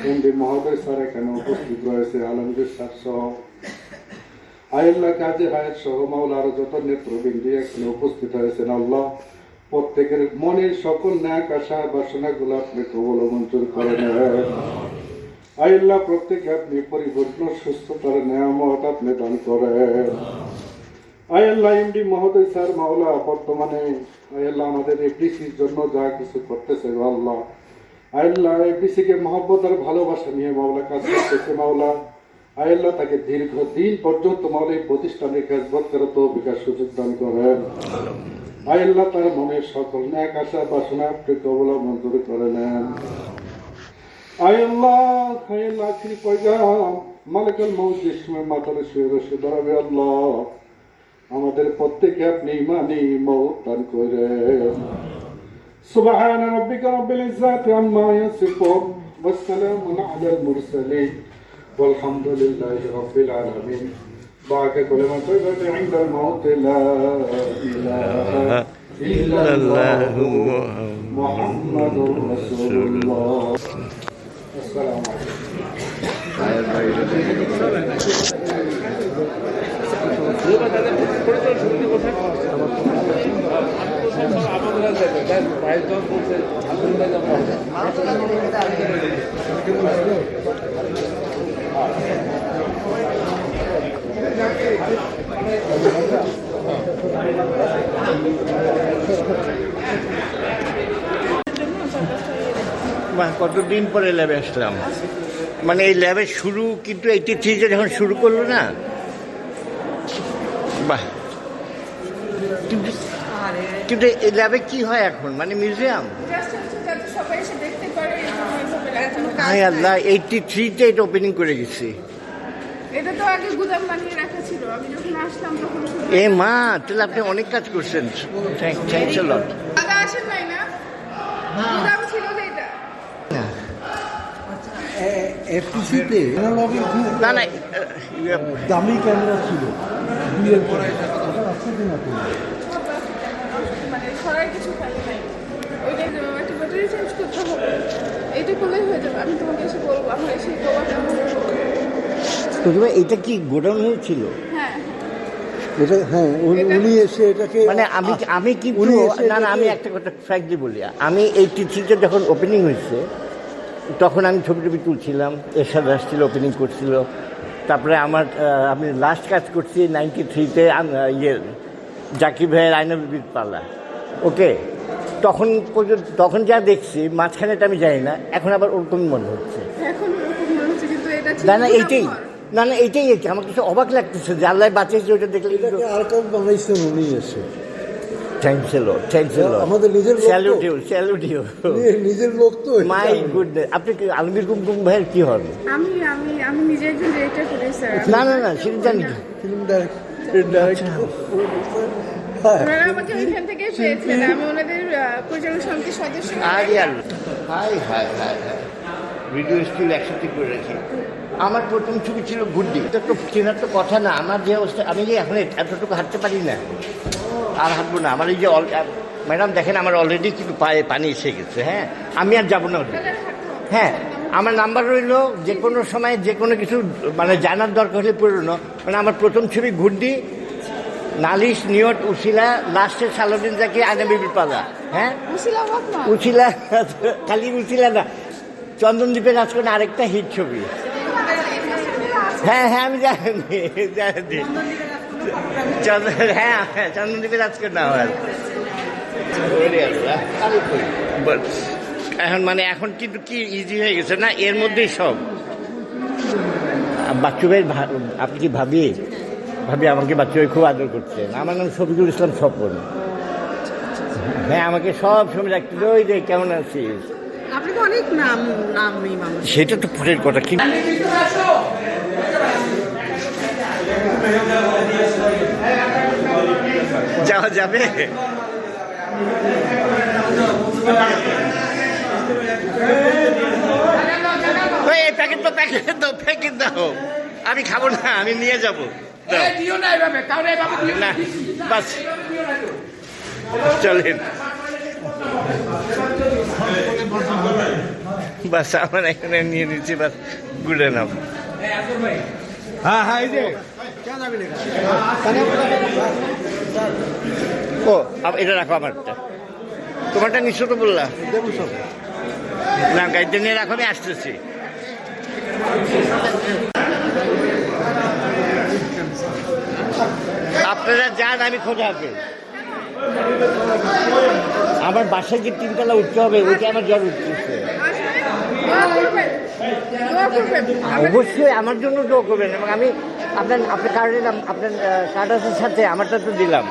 এমডি মহোদয় স্যার এখানে উপস্থিত রয়েছে আলমগীর স্যার সহ আয় আল্লাহ কাজী হায়াত সহ মাওলা আরো যত নেতৃবৃন্দ এখানে উপস্থিত হয়েছেন আল্লাহ প্রত্যেকের মনের সকল ন্যাক আশা বাসনাগুলো আপনি কবুল ও মঞ্জুর করে নেন আয় আল্লাহ প্রত্যেকে আপনি পরিপূর্ণ সুস্থতার নিয়ামত আপনি দান করেন আয় আল্লাহ এমডি মহোদয় স্যার মাওলা বর্তমানে আয় আল্লাহ আমাদের এফডিসির জন্য যা কিছু করতেছে আল্লাহ আয় আল্লাহ এফডিসি কে মহব্বত আর ভালোবাসা নিয়ে মাওলা কাজ করতেছে মাওলা আয় আল্লাহ তাকে দীর্ঘদিন পর্যন্ত মাওলা এই প্রতিষ্ঠানের খেদমত করার তৌফিক আর সুযোগ দান করেন আয় আল্লাহ তার মনের সকল ন্যাক আশা বাসনা আপনি কবুল ও মঞ্জুর করে নেন। আয় আল্লাহ আখিরি পয়গাম মালিকুল মউত যে সময় মাথায় শুয়ে বসে দাঁড়াবে আল্লাহ আমাদের প্রত্যেকে আপনি ইমানি মউত দান করেন। সুবহান রাব্বিকা রাব্বিল ইজ্জাতি আম্মা ইয়াসিফুন ওয়া সালামুন আলাল মুরসালিন والحمد لله رب العالمين. باقي كلمة طيبة عند الموت لا إله إلا الله محمد رسول الله. السلام কতদিন পরে ল্যাবে আসলাম, মানে এই ল্যাবের শুরু কিন্তু 83-তে যখন শুরু করলো না, বাহ। কিন্তু এই ল্যাবে কি হয় এখন, মানে মিউজিয়াম? হায় আল্লাহ, 83-তে এটা ওপেনিং করে গেছি। এটা তো আগে গুদাম বানিয়ে রাখা ছিল, আমি যখন আসলাম তখন। এ মা, তাহলে আপনি অনেক কাজ করছেন। থ্যাঙ্কস আ লট। দাদা আসেন নাই না, গুদাম ছিল যেটা। এফটিসিতে না না, দামি ক্যামেরা ছিল। মানে সরাই কিছু ফেলে নাই, ওইটাই একটা ব্যাটারি চেঞ্জ করতে হবে, এইটা করলেই হয়ে যাবে। আমি তোমাকে এসে বলবো, আমার এসে এটা কি গোডাউন ছিল? হ্যাঁ এটা, হ্যাঁ উনি এসে এটাকে, মানে আমি কি না না, আমি একটা কথা ফ্র্যাঙ্কলি বলি, আমি 83-তে যখন ওপেনিং হয়েছে তখন আমি ছবি টবি তুলছিলাম, এরশাদ আসছিল, ওপেনিং করছিল। তারপরে আমি লাস্ট কাজ করছি 93-তে জাকির ভাইয়ের আয়না বিবির পাল্লা। ওকে, তখন পর্যন্ত তখন যা দেখছি, মাঝখানেটা আমি জানি না, এখন আবার ওরকমই মনে হচ্ছে। না না, এইটাই না না, এইটাই আমার কিছু অবাক লাগতেছে যে আল্লাহ বাঁচিয়েছে ওইটা দেখলে। আর কেউ বানাইছেন উনি এসে। Thanks a lot, thanks a lot. আমাদের নিজের লোক, স্যালুট ইউ। নিজের লোক তো। মাই গুডনেস, আপনি কি আলমগীর কুমকুম ভাইয়ের কি হন? আমি নিজে একজন ডিরেক্টর করি স্যার। না না না, সেটা জানি না। Film director. ওনারা আমাকে ওইখান থেকে পেয়েছেন, আমি ওনাদের পরিচালক সমিতির সদস্য। Hi hi hi hi, video still একসাথে করে রাখি। আমার প্রথম ছবি ছিল গুড্ডি। এটা তো চেনার তো কথা না, আমার যে অবস্থা, আমি যে এখন এতটুকু হাঁটতে পারি না, আর হাঁটবো না। আমার এই যে ম্যাডাম দেখেন, আমার অলরেডি কিন্তু পায়ে পানি এসে গেছে। হ্যাঁ, আমি আর যাবো না। হ্যাঁ, আমার নাম্বার রইল, যে কোনো সময় যে কোনো কিছু মানে জানার দরকার হলে পুরনো। মানে আমার প্রথম ছবি গুড্ডি, নালিশ, নিয়ত, উশিলা, লাস্টে সালাউদ্দিন জাকি, আয়না বিবির পাল্লা। হ্যাঁ, উশিলা, খালি উশিলা না, চন্দনদ্বীপের রাজকন্যা আরেকটা হিট ছবি। হ্যাঁ হ্যাঁ, আমি জানি। হ্যাঁ হ্যাঁ, চন্দনদ্বীপের রাজকন্যা হয়। এখন মানে এখন কিন্তু কি ইজি হয়ে গেছে না, এর মধ্যেই সব। বাচ্চু ভাই, আপনি কি ভাবি আমাকে বাচ্চু ভাই খুব আদর করছেন। আমার নাম শফিকুল ইসলাম স্বপন। হ্যাঁ, আমাকে সব সময় রাখতে, ওই রে কেমন আছিস। আপনি তো অনেক নাম মানুষ। সেটা তো পরের কথা। কি যাওয়া যাবে? প্যাকেট দাও, আমি খাবো না, আমি নিয়ে যাবো। বাস চলেন, বাস আমার এখানে নিয়ে নিচ্ছি, বাস গুলে নাও। হ্যাঁ হ্যাঁ, ও এটা রাখো, আমারটা। তোমারটা নিশ্চয় তো বললা না, গাড়িতে নিয়ে রাখো, আমি আসতেছি। আপনারা যান, আমি খোঁজা হবে। আমার বাসায় যে 3তলা উঠতে হবে, ওইটা আমার জ্বর উঠতেছে। অবশ্যই আমার জন্য দোয়া করবেন। এবং আমি আপনার কার্ড দিলাম, আপনার কার্ড আছে সাথে, আমারটা তো দিলাম।